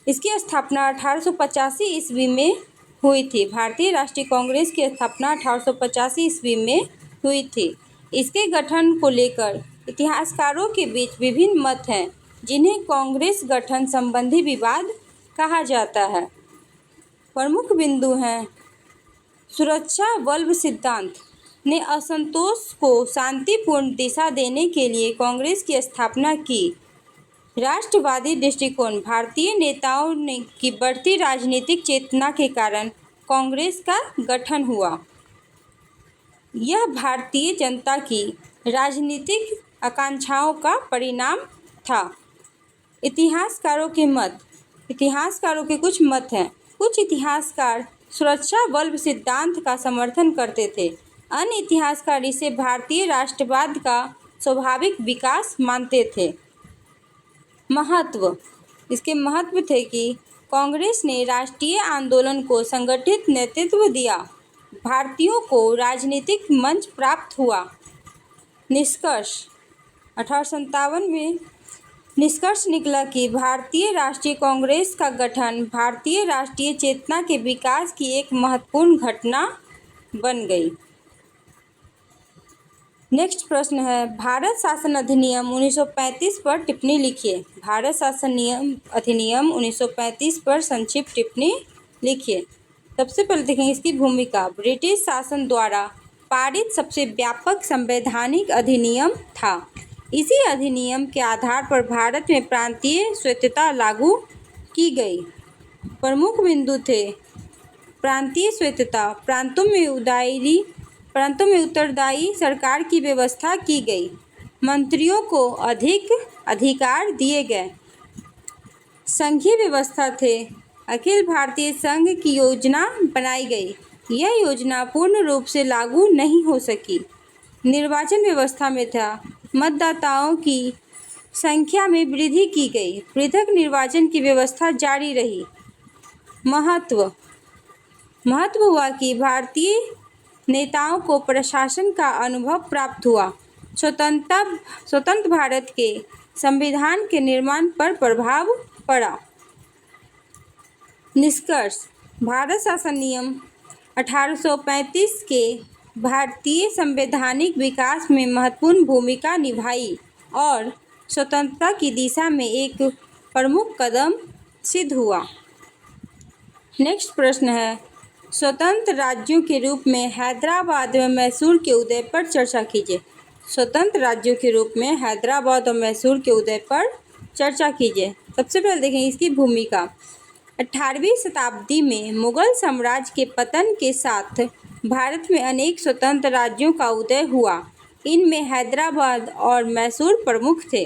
इसकी स्थापना 1885 ईस्वी में हुई थी। भारतीय राष्ट्रीय कांग्रेस की स्थापना 1885 ईस्वी में हुई थी। इसके गठन को लेकर इतिहासकारों के बीच विभिन्न मत हैं, जिन्हें कांग्रेस गठन संबंधी विवाद कहा जाता है। प्रमुख बिंदु हैं सुरक्षा बल्ब सिद्धांत ने असंतोष को शांतिपूर्ण दिशा देने के लिए कांग्रेस की स्थापना की। राष्ट्रवादी दृष्टिकोण, भारतीय नेताओं की बढ़ती राजनीतिक चेतना के कारण कांग्रेस का गठन हुआ। यह भारतीय जनता की राजनीतिक आकांक्षाओं का परिणाम था। इतिहासकारों के मत, इतिहासकारों के कुछ मत हैं। कुछ इतिहासकार सुरक्षा बल्ब सिद्धांत का समर्थन करते थे। अन्य इतिहासकार इसे भारतीय राष्ट्रवाद का स्वाभाविक विकास मानते थे। महत्व, इसके महत्व थे कि कांग्रेस ने राष्ट्रीय आंदोलन को संगठित नेतृत्व दिया। भारतीयों को राजनीतिक मंच प्राप्त हुआ। निष्कर्ष, 1857 में निष्कर्ष निकला कि भारतीय राष्ट्रीय कांग्रेस का गठन भारतीय राष्ट्रीय चेतना के विकास की एक महत्वपूर्ण घटना बन गई। नेक्स्ट प्रश्न है, भारत शासन अधिनियम 1935 पर टिप्पणी लिखिए। भारत शासन अधिनियम 1935 पर संक्षिप्त टिप्पणी लिखिए। सबसे पहले देखेंगे इसकी भूमिका। ब्रिटिश शासन द्वारा पारित सबसे व्यापक संवैधानिक अधिनियम था। इसी अधिनियम के आधार पर भारत में प्रांतीय स्वायत्तता लागू की गई। प्रमुख बिंदु थे प्रांतीय स्वायत्तता, प्रांतों में उत्तरदायी सरकार की व्यवस्था की गई। मंत्रियों को अधिक अधिकार दिए गए। संघीय व्यवस्था थे। अखिल भारतीय संघ की योजना बनाई गई। यह योजना पूर्ण रूप से लागू नहीं हो सकी। निर्वाचन व्यवस्था में था। मतदाताओं की संख्या में वृद्धि की गई। पृथक निर्वाचन की व्यवस्था जारी रही। महत्व हुआ कि भारतीय नेताओं को प्रशासन का अनुभव प्राप्त हुआ। स्वतंत्र भारत के संविधान के निर्माण पर प्रभाव पड़ा। निष्कर्ष, भारत शासन नियम 1835 के भारतीय संवैधानिक विकास में महत्वपूर्ण भूमिका निभाई और स्वतंत्रता की दिशा में एक प्रमुख कदम सिद्ध हुआ। नेक्स्ट प्रश्न है, स्वतंत्र राज्यों के रूप में हैदराबाद व मैसूर के उदय पर चर्चा कीजिए। स्वतंत्र राज्यों के रूप में हैदराबाद और मैसूर के उदय पर चर्चा कीजिए। सबसे पहले देखें इसकी भूमिका। 18वीं शताब्दी में मुगल साम्राज्य के पतन के साथ भारत में अनेक स्वतंत्र राज्यों का उदय हुआ। इनमें हैदराबाद और मैसूर प्रमुख थे।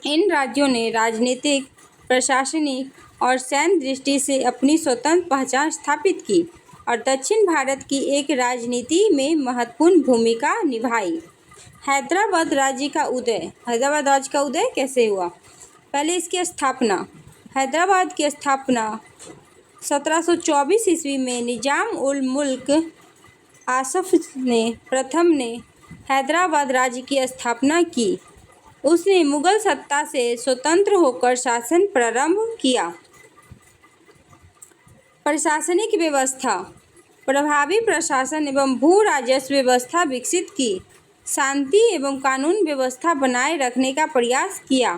इन राज्यों ने राजनीतिक, प्रशासनिक और सैन्य दृष्टि से अपनी स्वतंत्र पहचान स्थापित की और दक्षिण भारत की एक राजनीति में महत्वपूर्ण भूमिका निभाई। हैदराबाद राज्य का उदय। हैदराबाद राज्य का उदय कैसे हुआ? पहले इसकी स्थापना। हैदराबाद की स्थापना 1724 ईस्वी में निजाम उल मुल्क आसफ ने प्रथम ने हैदराबाद राज्य की स्थापना की। उसने मुगल सत्ता से स्वतंत्र होकर शासन प्रारंभ किया। प्रशासनिक व्यवस्था। प्रभावी प्रशासन एवं भू राजस्व व्यवस्था विकसित की। शांति एवं कानून व्यवस्था बनाए रखने का प्रयास किया।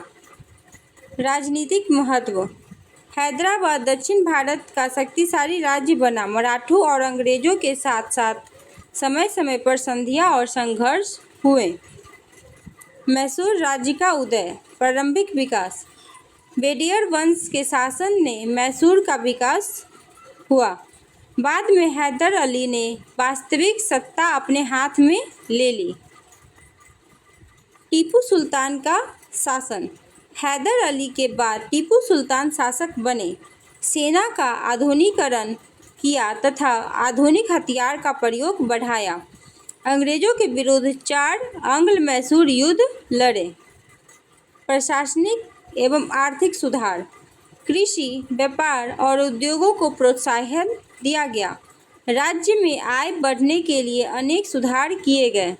राजनीतिक महत्व। हैदराबाद दक्षिण भारत का शक्तिशाली राज्य बना। मराठों और अंग्रेजों के साथ साथ समय समय पर संधियां और संघर्ष हुए। मैसूर राज्य का उदय। प्रारंभिक विकास। बेडियर वंश के शासन ने मैसूर का विकास हुआ। बाद में हैदर अली ने वास्तविक सत्ता अपने हाथ में ले ली। टीपू सुल्तान का शासन। हैदर अली के बाद टीपू सुल्तान शासक बने। सेना का आधुनिकीकरण किया तथा आधुनिक हथियार का प्रयोग बढ़ाया। अंग्रेजों के विरुद्ध 4 आंग्ल मैसूर युद्ध लड़े। प्रशासनिक एवं आर्थिक सुधार। कृषि, व्यापार और उद्योगों को प्रोत्साहन दिया गया। राज्य में आय बढ़ने के लिए अनेक सुधार किए गए।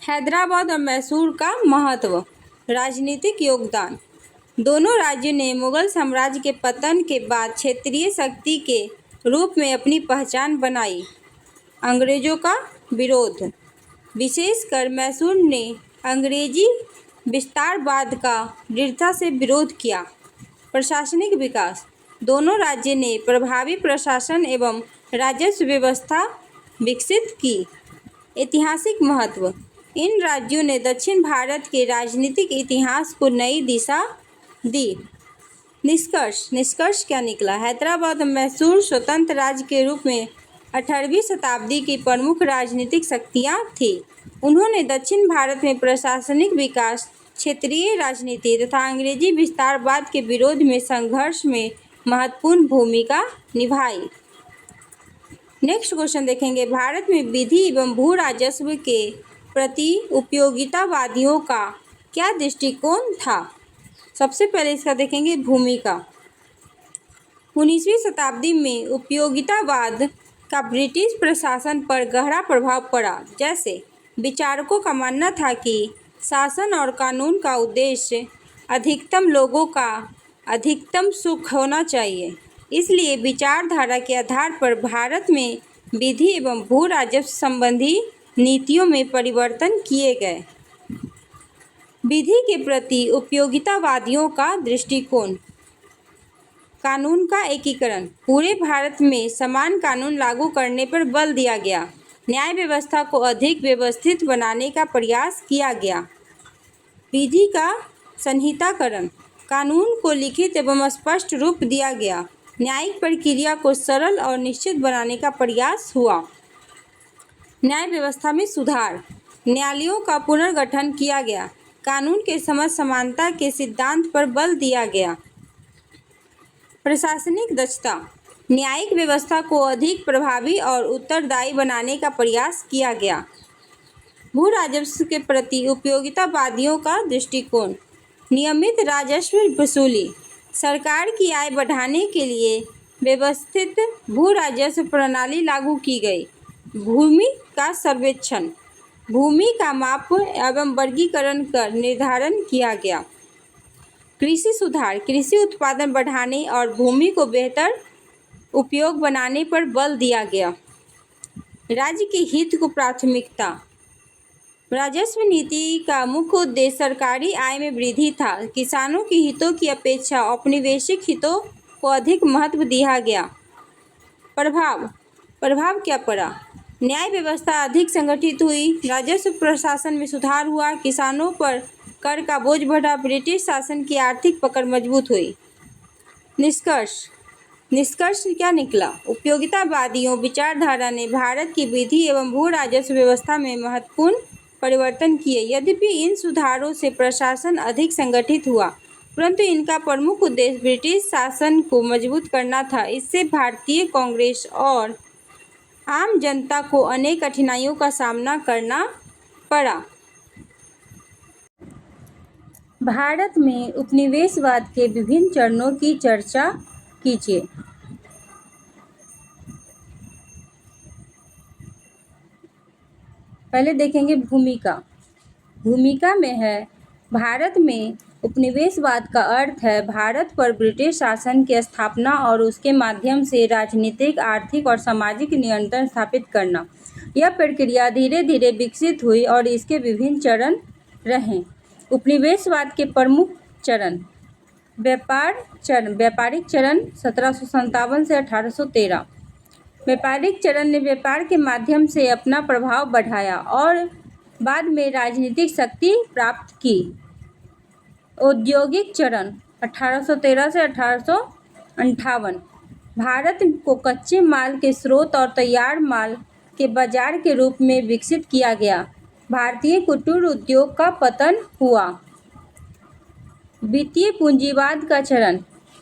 हैदराबाद और मैसूर का महत्व। राजनीतिक योगदान। दोनों राज्यों ने मुगल साम्राज्य के पतन के बाद क्षेत्रीय शक्ति के रूप में अपनी पहचान बनाई। अंग्रेजों का विरोध। विशेषकर मैसूर ने अंग्रेजी विस्तारवाद का दृढ़ता से विरोध किया। प्रशासनिक विकास। दोनों राज्यों ने प्रभावी प्रशासन एवं राजस्व व्यवस्था विकसित की। ऐतिहासिक महत्व। इन राज्यों ने दक्षिण भारत के राजनीतिक इतिहास को नई दिशा दी। निष्कर्ष क्या निकला? हैदराबाद और मैसूर स्वतंत्र राज्य के रूप में 18वीं शताब्दी की प्रमुख राजनीतिक शक्तियाँ थीं। उन्होंने दक्षिण भारत में प्रशासनिक विकास, क्षेत्रीय राजनीति तथा अंग्रेजी विस्तारवाद के विरोध में संघर्ष में महत्वपूर्ण भूमिका निभाई। नेक्स्ट क्वेश्चन देखेंगे। भारत में विधि एवं भू राजस्व के प्रति उपयोगितावादियों का क्या दृष्टिकोण था? सबसे पहले इसका देखेंगे भूमिका। 19वीं शताब्दी में उपयोगितावाद का ब्रिटिश प्रशासन पर गहरा प्रभाव पड़ा। जैसे विचारकों का मानना था कि शासन और कानून का उद्देश्य अधिकतम लोगों का अधिकतम सुख होना चाहिए। इसलिए विचारधारा के आधार पर भारत में विधि एवं भू राजस्व संबंधी नीतियों में परिवर्तन किए गए। विधि के प्रति उपयोगितावादियों का दृष्टिकोण। कानून का एकीकरण। पूरे भारत में समान कानून लागू करने पर बल दिया गया। न्याय व्यवस्था को अधिक व्यवस्थित बनाने का प्रयास किया गया। विधि का संहिताकरण। कानून को लिखित एवं स्पष्ट रूप दिया गया। न्यायिक प्रक्रिया को सरल और निश्चित बनाने का प्रयास हुआ। न्याय व्यवस्था में सुधार। न्यायालयों का पुनर्गठन किया गया। कानून के समझ समानता के सिद्धांत पर बल दिया गया। प्रशासनिक दक्षता। न्यायिक व्यवस्था को अधिक प्रभावी और उत्तरदायी बनाने का प्रयास किया गया। भू राजस्व के प्रति उपयोगितावादियों का दृष्टिकोण। नियमित राजस्व वसूली। सरकार की आय बढ़ाने के लिए व्यवस्थित भू राजस्व प्रणाली लागू की गई। भूमि का सर्वेक्षण। भूमि का माप एवं वर्गीकरण कर निर्धारण किया गया। कृषि सुधार। कृषि उत्पादन बढ़ाने और भूमि को बेहतर उपयोग बनाने पर बल दिया गया। राज्य के हित को प्राथमिकता। राजस्व नीति का मुख्य उद्देश्य सरकारी आय में वृद्धि था। किसानों के हितों की अपेक्षा औपनिवेशिक हितों को अधिक महत्व दिया गया। प्रभाव क्या पड़ा? न्याय व्यवस्था अधिक संगठित हुई। राजस्व प्रशासन में सुधार हुआ। किसानों पर कर का बोझ बढ़ा। ब्रिटिश शासन की आर्थिक पकड़ मजबूत हुई। निष्कर्ष क्या निकला? उपयोगितावादियों विचारधारा ने भारत की विधि एवं भू राजस्व व्यवस्था में महत्वपूर्ण परिवर्तन किए। यद्यपि इन सुधारों से प्रशासन अधिक संगठित हुआ, परंतु इनका प्रमुख उद्देश्य ब्रिटिश शासन को मजबूत करना था। इससे भारतीय कांग्रेस और आम जनता को अनेक कठिनाइयों का सामना करना पढ़ा। भारत में उपनिवेशवाद के विभिन्न चरणों की चर्चा कीजिए। पहले देखेंगे भूमिका। भूमिका में है, भारत में उपनिवेशवाद का अर्थ है भारत पर ब्रिटिश शासन की स्थापना और उसके माध्यम से राजनीतिक, आर्थिक और सामाजिक नियंत्रण स्थापित करना। यह प्रक्रिया धीरे धीरे विकसित हुई और इसके विभिन्न चरण रहे। उपनिवेशवाद के प्रमुख चरण। व्यापारिक चरण 1757 से 1813। व्यापारिक चरण ने व्यापार के माध्यम से अपना प्रभाव बढ़ाया और बाद में राजनीतिक शक्ति प्राप्त की। औद्योगिक चरण 1813 से 1858। भारत को कच्चे माल के स्रोत और तैयार माल के बाजार के रूप में विकसित किया गया। भारतीय कुटीर उद्योग का पतन हुआ। वित्तीय पूंजीवाद का चरण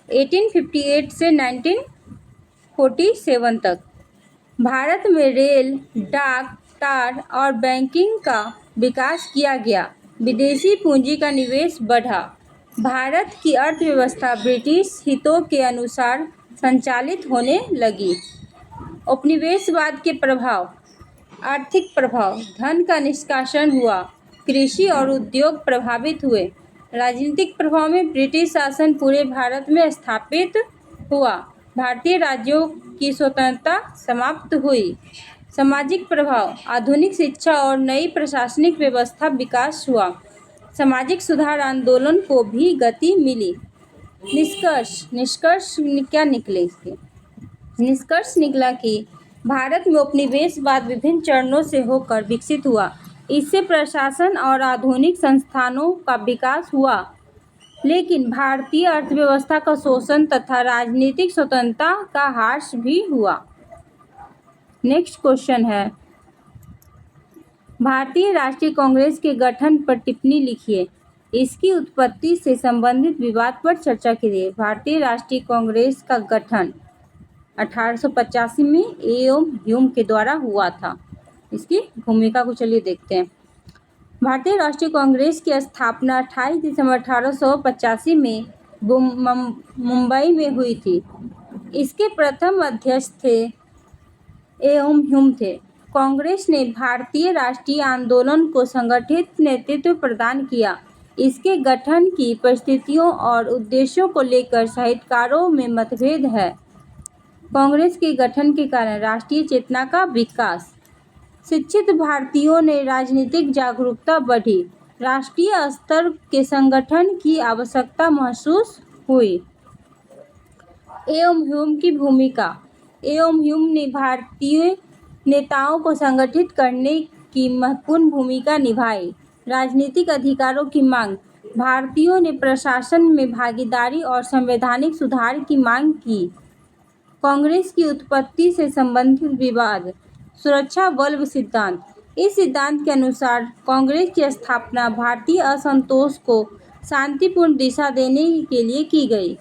1858 से 1947 तक। भारत में रेल, डाक, तार और बैंकिंग का विकास किया गया। विदेशी पूंजी का निवेश बढ़ा। भारत की अर्थव्यवस्था ब्रिटिश हितों के अनुसार संचालित होने लगी। उपनिवेशवाद के प्रभाव। आर्थिक प्रभाव। धन का निष्कासन हुआ। कृषि और उद्योग प्रभावित हुए। राजनीतिक प्रभाव में ब्रिटिश शासन पूरे भारत में स्थापित हुआ। भारतीय राज्यों की स्वतंत्रता समाप्त हुई। सामाजिक प्रभाव। आधुनिक शिक्षा और नई प्रशासनिक व्यवस्था विकास हुआ। सामाजिक सुधार आंदोलन को भी गति मिली। निष्कर्ष क्या निकले इसके? निष्कर्ष निकला कि भारत में उपनिवेशवाद विभिन्न चरणों से होकर विकसित हुआ। इससे प्रशासन और आधुनिक संस्थानों का विकास हुआ, लेकिन भारतीय अर्थव्यवस्था का शोषण तथा राजनीतिक स्वतंत्रता का ह्रास भी हुआ। नेक्स्ट क्वेश्चन है, भारतीय राष्ट्रीय कांग्रेस के गठन पर टिप्पणी लिखिए। इसकी उत्पत्ति से संबंधित विवाद पर चर्चा कीजिए। भारतीय राष्ट्रीय कांग्रेस का गठन 1885 में ए.एम. ह्यूम के द्वारा हुआ था। इसकी भूमिका को चलिए देखते हैं। भारतीय राष्ट्रीय कांग्रेस की स्थापना 28 दिसंबर 1885 में मुंबई में हुई थी। इसके प्रथम अध्यक्ष थे ए.एम. ह्यूम थे। कांग्रेस ने भारतीय राष्ट्रीय आंदोलन को संगठित नेतृत्व प्रदान किया। इसके गठन की परिस्थितियों और उद्देश्यों को लेकर साहित्यकारों में मतभेद है। कांग्रेस के गठन के कारण राष्ट्रीय चेतना का विकास। शिक्षित भारतीयों ने राजनीतिक जागरूकता बढ़ी। राष्ट्रीय स्तर के संगठन की आवश्यकता महसूस हुई। ए.एम. ह्यूम की भूमिका। ए.एम. ह्यूम ने भारतीय नेताओं को संगठित करने की महत्वपूर्ण भूमिका निभाई। राजनीतिक अधिकारों की मांग। भारतीयों ने प्रशासन में भागीदारी और संवैधानिक सुधार की मांग की। कांग्रेस की उत्पत्ति से संबंधित विवाद। सुरक्षा बल्ब सिद्धांत। इस सिद्धांत के अनुसार कांग्रेस की स्थापना भारतीय असंतोष को शांतिपूर्ण दिशा देने के लिए की गई।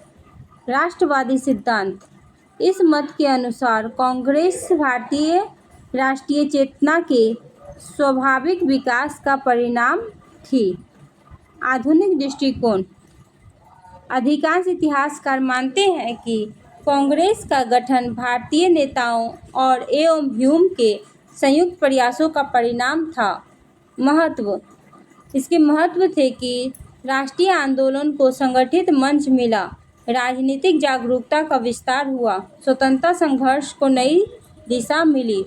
राष्ट्रवादी सिद्धांत। इस मत के अनुसार कांग्रेस भारतीय राष्ट्रीय चेतना के स्वाभाविक विकास का परिणाम थी। आधुनिक दृष्टिकोण। अधिकांश इतिहासकार मानते हैं कि कांग्रेस का गठन भारतीय नेताओं और ए.एम. ह्यूम के संयुक्त प्रयासों का परिणाम था। इसके महत्व थे कि राष्ट्रीय आंदोलन को संगठित मंच मिला, राजनीतिक जागरूकता का विस्तार हुआ, स्वतंत्रता संघर्ष को नई दिशा मिली।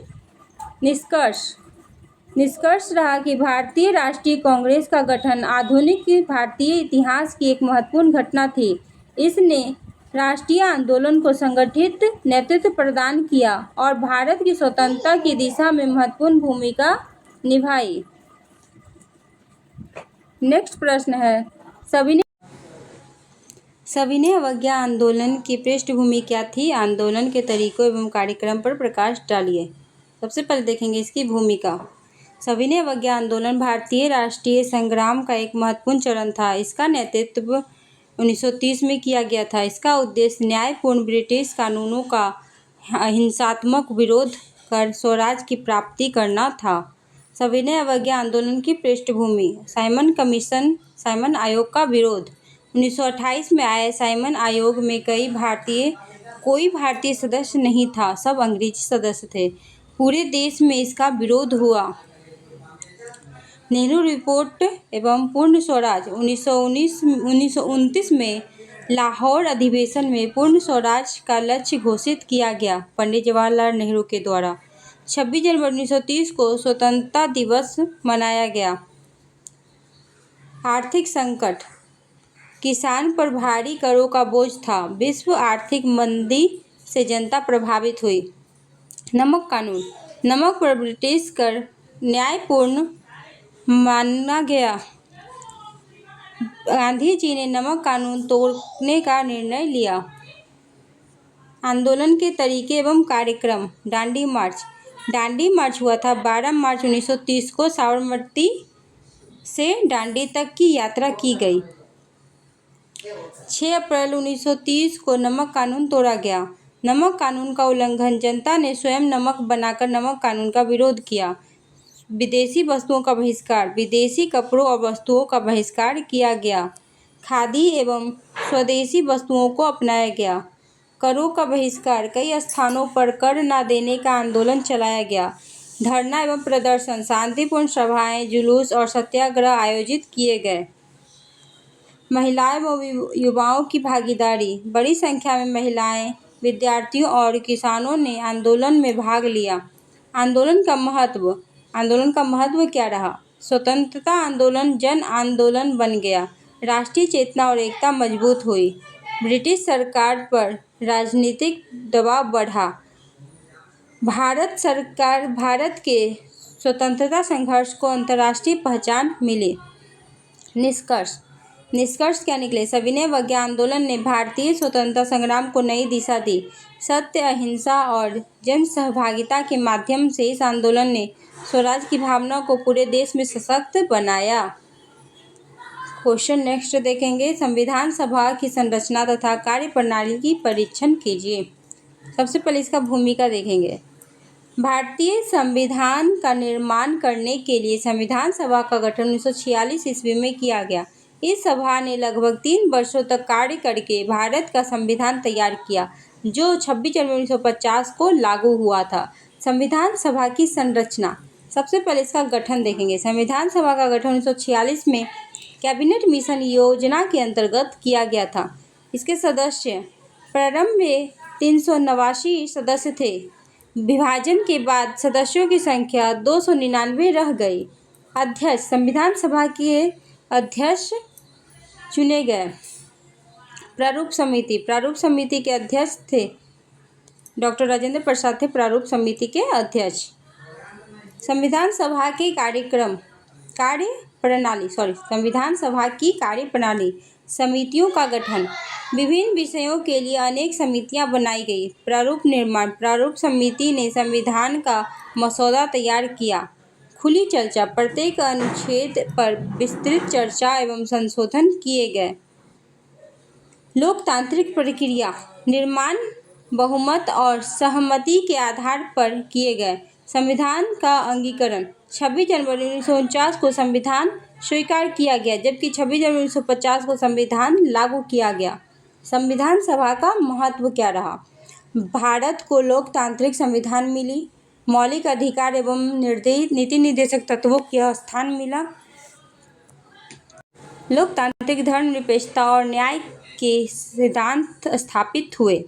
निष्कर्ष रहा कि भारतीय राष्ट्रीय कांग्रेस का गठन आधुनिक भारतीय इतिहास की एक महत्वपूर्ण घटना थी। इसने राष्ट्रीय आंदोलन को संगठित नेतृत्व प्रदान किया और भारत की स्वतंत्रता की दिशा में महत्वपूर्ण भूमिका निभाई। नेक्स्ट प्रश्न है, सविनय अवज्ञा आंदोलन की पृष्ठभूमि क्या थी? आंदोलन के तरीकों एवं कार्यक्रम पर प्रकाश डालिए। सबसे पहले देखेंगे इसकी भूमिका। सविनय अवज्ञा आंदोलन भारतीय राष्ट्रीय संग्राम का एक महत्वपूर्ण चरण था। इसका नेतृत्व 1930 में किया गया था। इसका उद्देश्य न्यायपूर्ण ब्रिटिश कानूनों का हिंसात्मक विरोध कर स्वराज की प्राप्ति करना था। सविनय अवज्ञा आंदोलन की पृष्ठभूमि, साइमन आयोग का विरोध। 1928 में आए साइमन आयोग में कोई भारतीय सदस्य नहीं था, सब अंग्रेजी सदस्य थे। पूरे देश में इसका विरोध हुआ। नेहरू रिपोर्ट एवं पूर्ण स्वराज। 1929 में लाहौर अधिवेशन में पूर्ण स्वराज का लक्ष्य घोषित किया गया पंडित जवाहरलाल नेहरू के द्वारा। 26 जनवरी 1930 को स्वतंत्रता दिवस मनाया गया। आर्थिक संकट, किसान पर भारी करों का बोझ था। विश्व आर्थिक मंदी से जनता प्रभावित हुई। नमक कानून, नमक पर ब्रिटिश कर न्यायपूर्ण माना गया। गांधी जी ने नमक कानून तोड़ने का निर्णय लिया। आंदोलन के तरीके एवं कार्यक्रम, दांडी मार्च हुआ था 12 मार्च 1930 को। साबरमती से दांडी तक की यात्रा की गई। 6 अप्रैल 1930 को नमक कानून तोड़ा गया। नमक कानून का उल्लंघन, जनता ने स्वयं नमक बनाकर नमक कानून का विरोध किया। विदेशी वस्तुओं का बहिष्कार, विदेशी कपड़ों और वस्तुओं का बहिष्कार किया गया। खादी एवं स्वदेशी वस्तुओं को अपनाया गया। करों का बहिष्कार, कई स्थानों पर कर न देने का आंदोलन चलाया गया। धरना एवं प्रदर्शन, शांतिपूर्ण सभाएं, जुलूस और सत्याग्रह आयोजित किए गए। महिलाएं एवं युवाओं की भागीदारी, बड़ी संख्या में महिलाएं, विद्यार्थियों और किसानों ने आंदोलन में भाग लिया। आंदोलन का महत्व क्या रहा? स्वतंत्रता आंदोलन जन आंदोलन बन गया। राष्ट्रीय चेतना और एकता मजबूत हुई। ब्रिटिश सरकार पर राजनीतिक दबाव बढ़ा। भारत के स्वतंत्रता संघर्ष को अंतर्राष्ट्रीय पहचान मिली। निष्कर्ष क्या निकले? सविनय अवज्ञा आंदोलन ने भारतीय स्वतंत्रता संग्राम को नई दिशा दी। सत्य, अहिंसा और जन सहभागिता के माध्यम से इस आंदोलन ने स्वराज की भावना को पूरे देश में सशक्त बनाया। क्वेश्चन नेक्स्ट देखेंगे। संविधान सभा की संरचना तथा कार्यप्रणाली की परीक्षण कीजिए। सबसे पहले इसका भूमिका देखेंगे। भारतीय संविधान का निर्माण करने के लिए संविधान सभा का गठन 1946 ईस्वी में किया गया। इस सभा ने लगभग 3 वर्षों तक कार्य करके भारत का संविधान तैयार किया, जो 26 जनवरी 1950 को लागू हुआ था। संविधान सभा की संरचना, सबसे पहले इसका गठन देखेंगे। संविधान सभा का गठन 1946 में कैबिनेट मिशन योजना के अंतर्गत किया गया था। इसके सदस्य प्रारंभ में 389 सदस्य थे। विभाजन के बाद सदस्यों की संख्या 299 रह गई। अध्यक्ष, संविधान सभा के अध्यक्ष चुने गए। प्रारूप समिति के अध्यक्ष थे डॉक्टर राजेंद्र प्रसाद थे प्रारूप समिति के अध्यक्ष। संविधान सभा के संविधान सभा की कार्यप्रणाली, समितियों का गठन, विभिन्न विषयों के लिए अनेक समितियां बनाई गई। प्रारूप निर्माण, प्रारूप समिति ने संविधान का मसौदा तैयार किया। खुली चर्चा, प्रत्येक अनुच्छेद पर विस्तृत चर्चा एवं संशोधन किए गए। लोकतांत्रिक प्रक्रिया, निर्माण बहुमत और सहमति के आधार पर किए गए। संविधान का अंगीकरण, 26 जनवरी 1949 को संविधान स्वीकार किया गया, जबकि 26 जनवरी 1950 को संविधान लागू किया गया। संविधान सभा का महत्व क्या रहा? भारत को लोकतांत्रिक संविधान मिली, मौलिक अधिकार एवं नीति निर्देशक तत्वों का स्थान मिला, लोकतांत्रिक धर्मनिरपेक्षता और न्याय के सिद्धांत स्थापित हुए।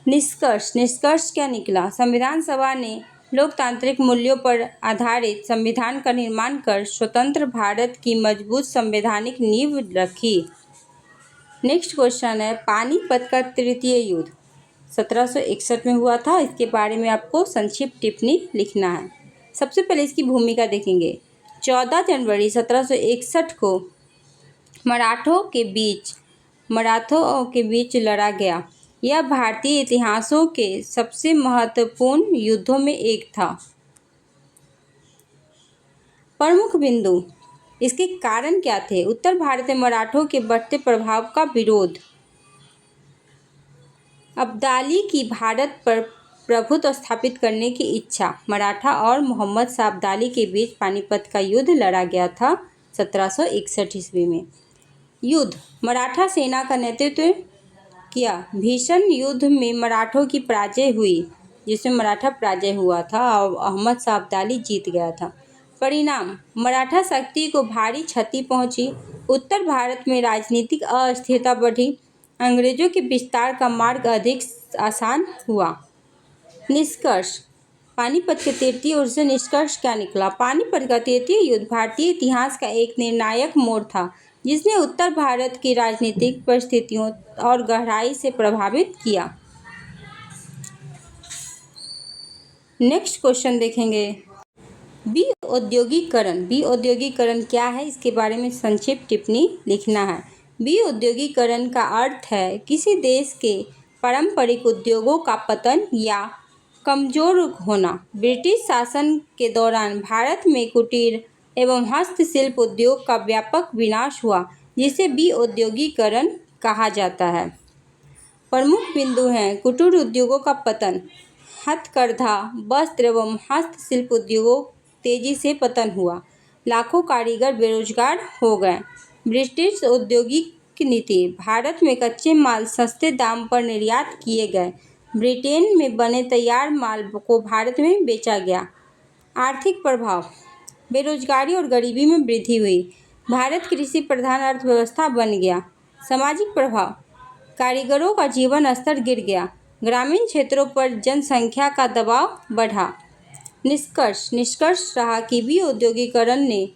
निष्कर्ष क्या निकला? संविधान सभा ने लोकतांत्रिक मूल्यों पर आधारित संविधान का निर्माण कर स्वतंत्र भारत की मजबूत संवैधानिक नींव रखी। नेक्स्ट क्वेश्चन है, पानीपत का तृतीय युद्ध 1761 में हुआ था। इसके बारे में आपको संक्षिप्त टिप्पणी लिखना है। सबसे पहले इसकी भूमिका देखेंगे। 14 जनवरी 1761 को मराठों के बीच लड़ा गया। यह भारतीय इतिहासों के सबसे महत्वपूर्ण युद्धों में एक था। प्रमुख बिंदु, इसके कारण क्या थे? उत्तर भारत में मराठों के बढ़ते प्रभाव का विरोध, अब्दाली की भारत पर प्रभुत्व स्थापित करने की इच्छा। मराठा और मोहम्मद शाह अब्दाली के बीच पानीपत का युद्ध लड़ा गया था 1761 ईस्वी में। युद्ध, मराठा सेना का नेतृत्व किया। भीषण युद्ध में मराठों की पराजय हुई, जिसमें मराठा पराजय हुआ था और मोहम्मद शाह अब्दाली जीत गया था। परिणाम, मराठा शक्ति को भारी क्षति पहुंची। उत्तर भारत में राजनीतिक अस्थिरता बढ़ी। अंग्रेजों के विस्तार का मार्ग अधिक आसान हुआ। निष्कर्ष, पानीपत के तृतीय युद्ध से निष्कर्ष क्या निकला? पानीपत का तृतीय युद्ध भारतीय इतिहास का एक निर्णायक मोड़ था, जिसने उत्तर भारत की राजनीतिक परिस्थितियों और गहराई से प्रभावित किया। नेक्स्ट क्वेश्चन देखेंगे, विऔद्योगीकरण। विऔद्योगीकरण क्या है, इसके बारे में संक्षिप्त टिप्पणी लिखना है। विऔद्योगीकरण का अर्थ है किसी देश के पारंपरिक उद्योगों का पतन या कमजोर होना। ब्रिटिश शासन के दौरान भारत में कुटीर एवं हस्तशिल्प उद्योग का व्यापक विनाश हुआ, जिसे विऔद्योगीकरण कहा जाता है। प्रमुख बिंदु हैं कुटीर उद्योगों का पतन, हथकरघा, वस्त्र एवं हस्तशिल्प उद्योगों तेजी से पतन हुआ, लाखों कारीगर बेरोजगार हो गए। ब्रिटिश औद्योगिक नीति, भारत में कच्चे माल सस्ते दाम पर निर्यात किए गए। ब्रिटेन में बने तैयार माल को भारत में बेचा गया। आर्थिक प्रभाव, बेरोजगारी और गरीबी में वृद्धि हुई। भारत कृषि प्रधान अर्थव्यवस्था बन गया। सामाजिक प्रभाव, कारीगरों का जीवन स्तर गिर गया। ग्रामीण क्षेत्रों पर जनसंख्या का दबाव बढ़ा। निष्कर्ष रहा कि विऔद्योगीकरण ने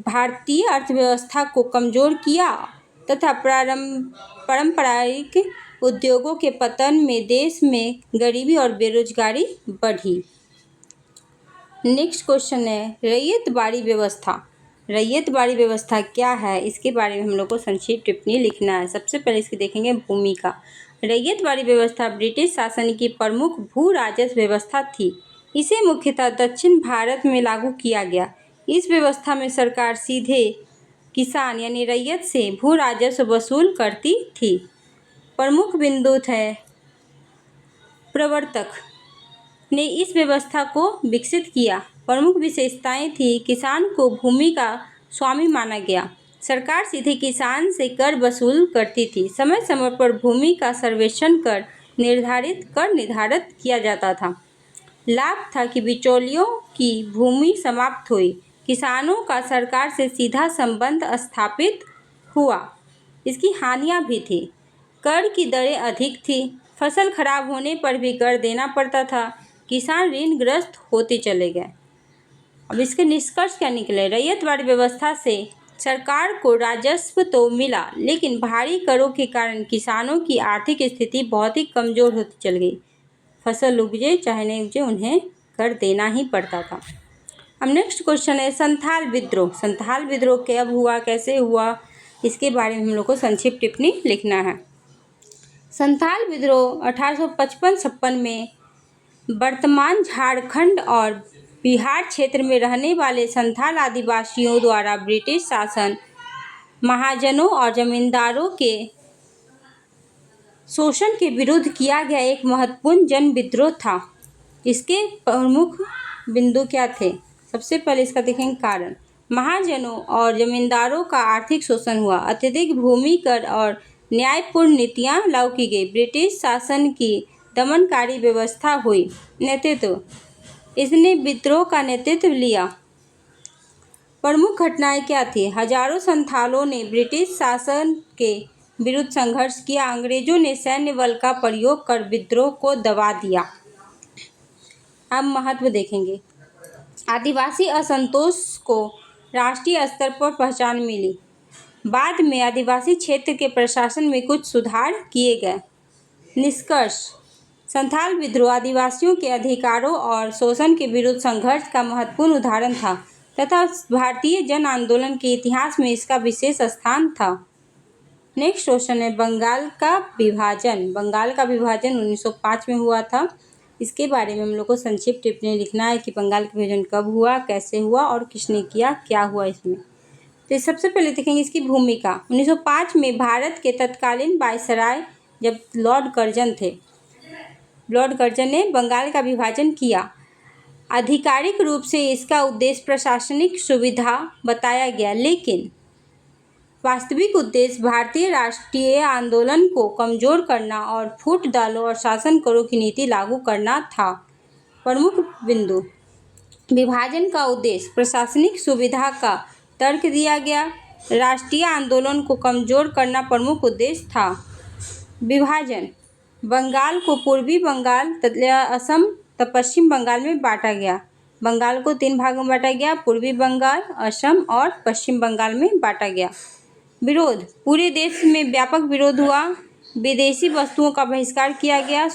भारतीय अर्थव्यवस्था को कमजोर किया तथा पारंपरिक उद्योगों के पतन में देश में गरीबी और बेरोजगारी बढ़ी। नेक्स्ट क्वेश्चन है, रैयतवाड़ी व्यवस्था। रैयतवाड़ी व्यवस्था क्या है, इसके बारे में हम लोग को संक्षिप्त टिप्पणी लिखना है। सबसे पहले इसकी देखेंगे भूमिका। रैयतवाड़ी व्यवस्था ब्रिटिश शासन की प्रमुख भू राजस्व व्यवस्था थी। इसे मुख्यतः दक्षिण भारत में लागू किया गया। इस व्यवस्था में सरकार सीधे किसान यानी रैयत से भू राजस्व वसूल करती थी। प्रमुख बिंदु थे, प्रवर्तक ने इस व्यवस्था को विकसित किया। प्रमुख विशेषताएं थी, किसान को भूमि का स्वामी माना गया। सरकार सीधे किसान से कर वसूल करती थी। समय समय पर भूमि का सर्वेक्षण कर निर्धारित किया जाता था। लाभ था कि बिचौलियों की भूमि समाप्त हुई। किसानों का सरकार से सीधा संबंध स्थापित हुआ। इसकी हानियां भी थी, कर की दरें अधिक थी, फसल खराब होने पर भी कर देना पड़ता था, किसान ऋणग्रस्त होते चले गए। अब इसके निष्कर्ष क्या निकले? रैयतवाड़ी व्यवस्था से सरकार को राजस्व तो मिला, लेकिन भारी करों के कारण किसानों की आर्थिक स्थिति बहुत ही कमजोर होती चल गई। फसल उपजे चाहे नहीं उपजे, उन्हें कर देना ही पड़ता था। अब नेक्स्ट क्वेश्चन है, संथाल विद्रोह। संथाल विद्रोह कब हुआ, कैसे हुआ, इसके बारे में हम लोग को संक्षिप्त टिप्पणी लिखना है। संथाल विद्रोह 1855-56 में वर्तमान झारखंड और बिहार क्षेत्र में रहने वाले संथाल आदिवासियों द्वारा ब्रिटिश शासन, महाजनों और जमींदारों के शोषण के विरुद्ध किया गया एक महत्वपूर्ण जन विद्रोह था। इसके प्रमुख बिंदु क्या थे? सबसे पहले इसका देखेंगे कारण। महाजनों और जमींदारों का आर्थिक शोषण हुआ। अत्यधिक भूमि कर और न्यायपूर्ण नीतियां लागू की गई। ब्रिटिश शासन की दमनकारी व्यवस्था हुई। नेतृत्व, इसने विद्रोह का नेतृत्व लिया। प्रमुख घटनाएं क्या थी? हजारों संथालों ने ब्रिटिश शासन के विरुद्ध संघर्ष किया। अंग्रेजों ने सैन्य बल का प्रयोग कर विद्रोह को दबा दिया। अब महत्व देखेंगे। आदिवासी असंतोष को राष्ट्रीय स्तर पर पहचान मिली। बाद में आदिवासी क्षेत्र के प्रशासन में कुछ सुधार किए गए। निष्कर्ष, संथाल विद्रोह आदिवासियों के अधिकारों और शोषण के विरुद्ध संघर्ष का महत्वपूर्ण उदाहरण था तथा भारतीय जन आंदोलन के इतिहास में इसका विशेष स्थान था। नेक्स्ट क्वेश्चन है, बंगाल का विभाजन। बंगाल का विभाजन 1905 में हुआ था। इसके बारे में हम लोग को संक्षिप्त टिप्पणी लिखना है कि बंगाल का विभाजन कब हुआ, कैसे हुआ और किसने किया, क्या हुआ इसमें। तो सबसे पहले देखेंगे इसकी भूमिका। 1905 में भारत के तत्कालीन वायसराय जब लॉर्ड कर्जन थे, लॉर्ड कर्जन ने बंगाल का विभाजन किया। आधिकारिक रूप से इसका उद्देश्य प्रशासनिक सुविधा बताया गया, लेकिन वास्तविक उद्देश्य भारतीय राष्ट्रीय आंदोलन को कमजोर करना और फूट डालो और शासन करो की नीति लागू करना था। प्रमुख बिंदु: विभाजन का उद्देश्य प्रशासनिक सुविधा का तर्क दिया गया। राष्ट्रीय आंदोलन को कमजोर करना प्रमुख उद्देश्य था। विभाजन: बंगाल को पूर्वी बंगाल तथा असम तथा पश्चिम बंगाल में बांटा गया। बंगाल को 3 भागों में बांटा गया, पूर्वी बंगाल, असम और पश्चिम बंगाल में बांटा गया। विरोध: पूरे देश में व्यापक विरोध हुआ। विदेशी वस्तुओं का बहिष्कार किया गया।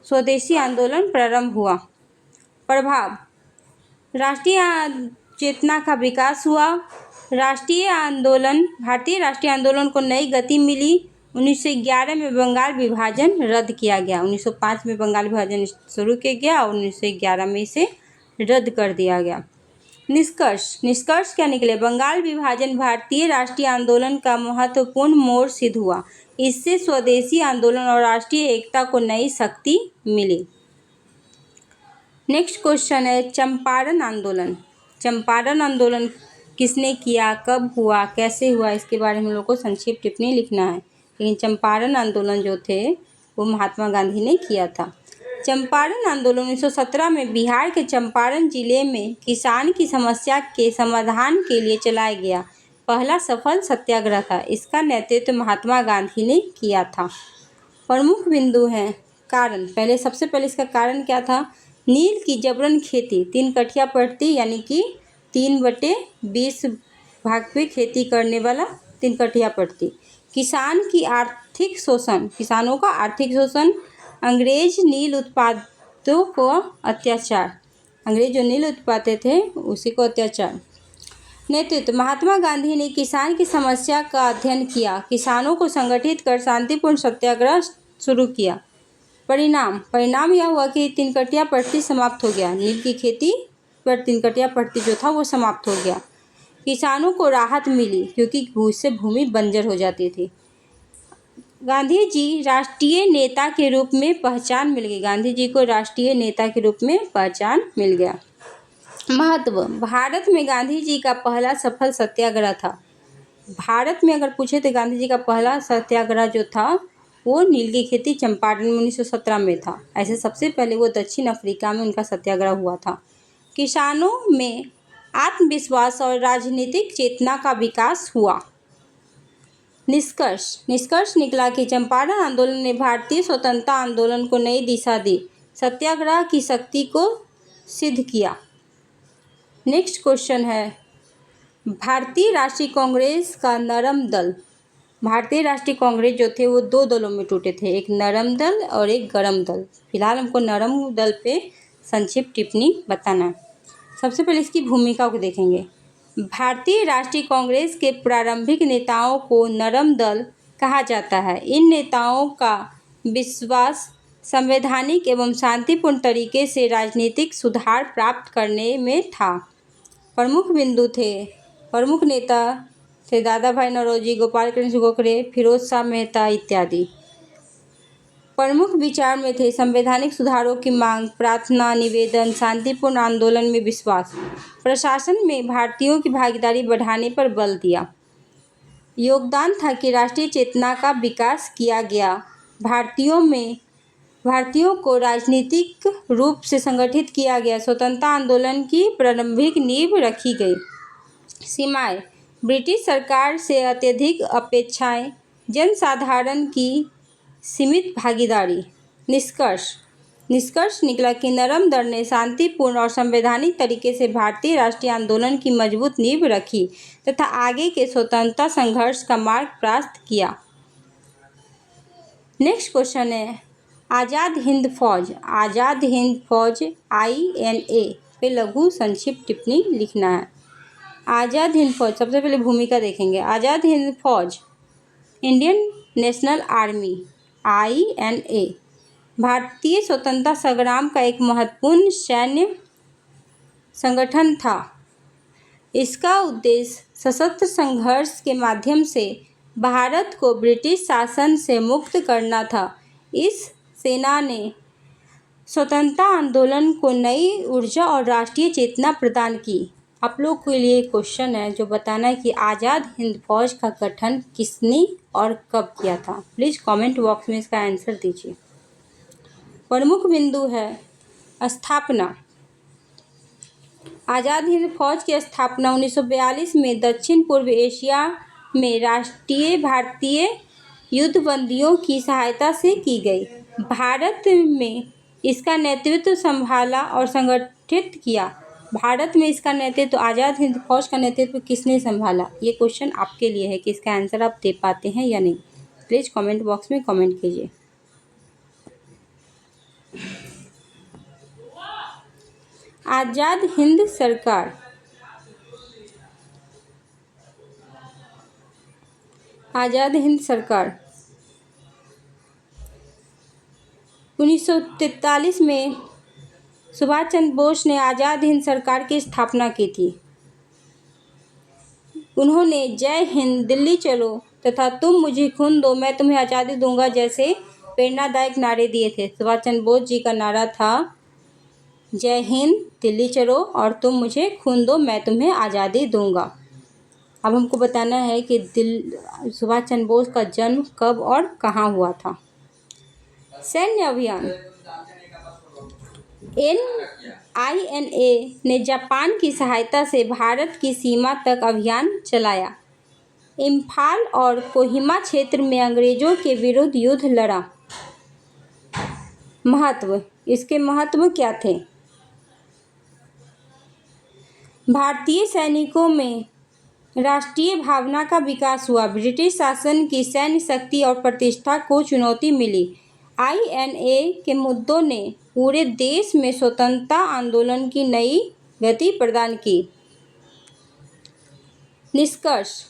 स्वदेशी आंदोलन प्रारंभ हुआ। प्रभाव: राष्ट्रीय चेतना का विकास हुआ। भारतीय राष्ट्रीय आंदोलन को नई गति मिली। 1911 में बंगाल विभाजन रद्द किया गया। 1905 में बंगाल विभाजन शुरू किया गया और 1911 में इसे रद्द कर दिया गया। निष्कर्ष क्या निकले? बंगाल विभाजन भारतीय राष्ट्रीय आंदोलन का महत्वपूर्ण मोड़ सिद्ध हुआ। इससे स्वदेशी आंदोलन और राष्ट्रीय एकता को नई शक्ति मिली। नेक्स्ट क्वेश्चन है चंपारण आंदोलन। चंपारण आंदोलन किसने किया, कब हुआ, कैसे हुआ, इसके बारे में हम लोग को संक्षिप्त टिप्पणी लिखना है। लेकिन चंपारण आंदोलन जो थे वो महात्मा गांधी ने किया था। चंपारण आंदोलन 1917 में बिहार के चंपारण जिले में किसान की समस्या के समाधान के लिए चलाया गया पहला सफल सत्याग्रह था। इसका नेतृत्व महात्मा गांधी ने किया था। प्रमुख बिंदु हैं कारण। सबसे पहले इसका कारण क्या था? नील की जबरन खेती, 3 कठिया पड़ती यानी कि 3/20 भाग पे खेती करने वाला 3 कठिया पड़ती। किसानों का आर्थिक शोषण, अंग्रेज नील उत्पादों को अत्याचार, अंग्रेज जो नील उत्पादते थे उसी को अत्याचार। नेतृत्व: महात्मा गांधी ने किसान की समस्या का अध्ययन किया, किसानों को संगठित कर शांतिपूर्ण सत्याग्रह शुरू किया। परिणाम यह हुआ कि 3 कठिया पट्टी समाप्त हो गया। नील की खेती पर 3 कठिया पट्टी जो था वो समाप्त हो गया। किसानों को राहत मिली क्योंकि उससे भूमि बंजर हो जाती थी। गांधी जी राष्ट्रीय नेता के रूप में पहचान मिल गई। गांधी जी को राष्ट्रीय नेता के रूप में पहचान मिल गया। महत्व: भारत में गांधी जी का पहला सफल सत्याग्रह था। भारत में अगर पूछे तो गांधी जी का पहला सत्याग्रह जो था वो नील की खेती चंपारण में 1917 में था। ऐसे सबसे पहले वो दक्षिण अफ्रीका में उनका सत्याग्रह हुआ था। किसानों में आत्मविश्वास और राजनीतिक चेतना का विकास हुआ। निष्कर्ष निकला कि चंपारण आंदोलन ने भारतीय स्वतंत्रता आंदोलन को नई दिशा दी, सत्याग्रह की शक्ति को सिद्ध किया। नेक्स्ट क्वेश्चन है भारतीय राष्ट्रीय कांग्रेस का नरम दल। भारतीय राष्ट्रीय कांग्रेस जो थे वो 2 दलों में टूटे थे, एक नरम दल और एक गरम दल। फिलहाल हमको नरम दल पे संक्षिप्त टिप्पणी बताना है। सबसे पहले इसकी भूमिका को देखेंगे। भारतीय राष्ट्रीय कांग्रेस के प्रारंभिक नेताओं को नरम दल कहा जाता है। इन नेताओं का विश्वास संवैधानिक एवं शांतिपूर्ण तरीके से राजनीतिक सुधार प्राप्त करने में था। प्रमुख नेता थे दादा भाई नौरोजी, गोपाल कृष्ण गोखले, फिरोज शाह मेहता इत्यादि। प्रमुख विचार में थे संवैधानिक सुधारों की मांग, प्रार्थना निवेदन, शांतिपूर्ण आंदोलन में विश्वास, प्रशासन में भारतीयों की भागीदारी बढ़ाने पर बल दिया। योगदान था कि राष्ट्रीय चेतना का विकास किया गया, भारतीयों को राजनीतिक रूप से संगठित किया गया, स्वतंत्रता आंदोलन की प्रारंभिक नींव रखी गई। सीमाएं: ब्रिटिश सरकार से अत्यधिक अपेक्षाएं, जनसाधारण की सीमित भागीदारी। निष्कर्ष निकला कि नरम दल ने शांतिपूर्ण और संवैधानिक तरीके से भारतीय राष्ट्रीय आंदोलन की मजबूत नींव रखी तथा आगे के स्वतंत्रता संघर्ष का मार्ग प्रशस्त किया। नेक्स्ट क्वेश्चन है आज़ाद हिंद फौज INA पे लघु संक्षिप्त टिप्पणी लिखना है। आज़ाद हिंद फौज, सबसे पहले भूमिका देखेंगे। आज़ाद हिंद फौज इंडियन नेशनल आर्मी INA भारतीय स्वतंत्रता संग्राम का एक महत्वपूर्ण सैन्य संगठन था। इसका उद्देश्य सशस्त्र संघर्ष के माध्यम से भारत को ब्रिटिश शासन से मुक्त करना था। इस सेना ने स्वतंत्रता आंदोलन को नई ऊर्जा और राष्ट्रीय चेतना प्रदान की। आप लोग के लिए क्वेश्चन है जो बताना है कि आज़ाद हिंद फौज का गठन किसने और कब किया था। प्लीज़ कमेंट बॉक्स में इसका आंसर दीजिए। प्रमुख बिंदु है स्थापना। आज़ाद हिंद फौज की स्थापना 1942 में दक्षिण पूर्व एशिया में राष्ट्रीय भारतीय युद्धबंदियों की सहायता से की गई। भारत में इसका नेतृत्व संभाला और संगठित किया। भारत में इसका नेतृत्व आज़ाद हिंद फौज का नेतृत्व किसने संभाला। ये क्वेश्चन आपके लिए है कि इसका आंसर आप दे पाते हैं या नहीं। प्लीज़ कमेंट बॉक्स में कमेंट कीजिए। आज़ाद हिंद सरकार। आज़ाद हिंद सरकार 1943 में सुभाष चंद्र बोस ने आज़ाद हिंद सरकार की स्थापना की थी। उन्होंने जय हिंद, दिल्ली चलो तथा तुम मुझे खून दो मैं तुम्हें आज़ादी दूंगा जैसे प्रेरणादायक नारे दिए थे। सुभाष चंद्र बोस जी का नारा था जय हिंद, दिल्ली चलो और तुम मुझे खून दो मैं तुम्हें आज़ादी दूंगा। अब हमको बताना है कि सुभाष चंद्र बोस का जन्म कब और कहाँ हुआ था। सैन्य अभियान। INA ने जापान की सहायता से भारत की सीमा तक अभियान चलाया। इम्फाल और कोहिमा क्षेत्र में अंग्रेजों के विरुद्ध युद्ध लड़ा। महत्व, इसके महत्व क्या थे। भारतीय सैनिकों में राष्ट्रीय भावना का विकास हुआ। ब्रिटिश शासन की सैन्य शक्ति और प्रतिष्ठा को चुनौती मिली। INA के मुद्दों ने पूरे देश में स्वतंत्रता आंदोलन की नई गति प्रदान की। निष्कर्ष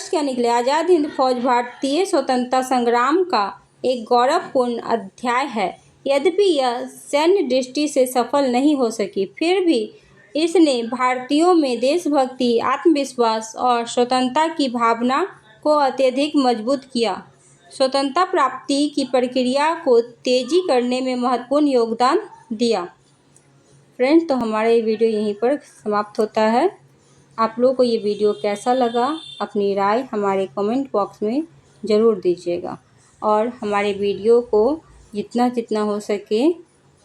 क्या निकले। आज़ाद हिंद फौज भारतीय स्वतंत्रता संग्राम का एक गौरवपूर्ण अध्याय है। यद्यपि यह सैन्य दृष्टि से सफल नहीं हो सकी, फिर भी इसने भारतीयों में देशभक्ति, आत्मविश्वास और स्वतंत्रता की भावना को अत्यधिक मजबूत किया। स्वतंत्रता प्राप्ति की प्रक्रिया को तेजी करने में महत्वपूर्ण योगदान दिया। फ्रेंड्स, तो हमारा ये वीडियो यहीं पर समाप्त होता है। आप लोगों को ये वीडियो कैसा लगा, अपनी राय हमारे कमेंट बॉक्स में ज़रूर दीजिएगा और हमारे वीडियो को जितना हो सके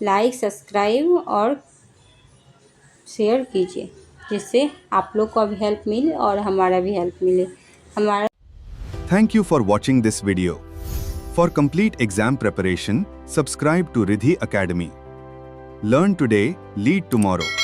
लाइक, सब्सक्राइब और शेयर कीजिए, जिससे आप लोग को भी हेल्प मिले और हमारा भी हेल्प मिले। Thank you for watching this video. For complete exam preparation, subscribe to Riddhi Academy. Learn today, lead tomorrow.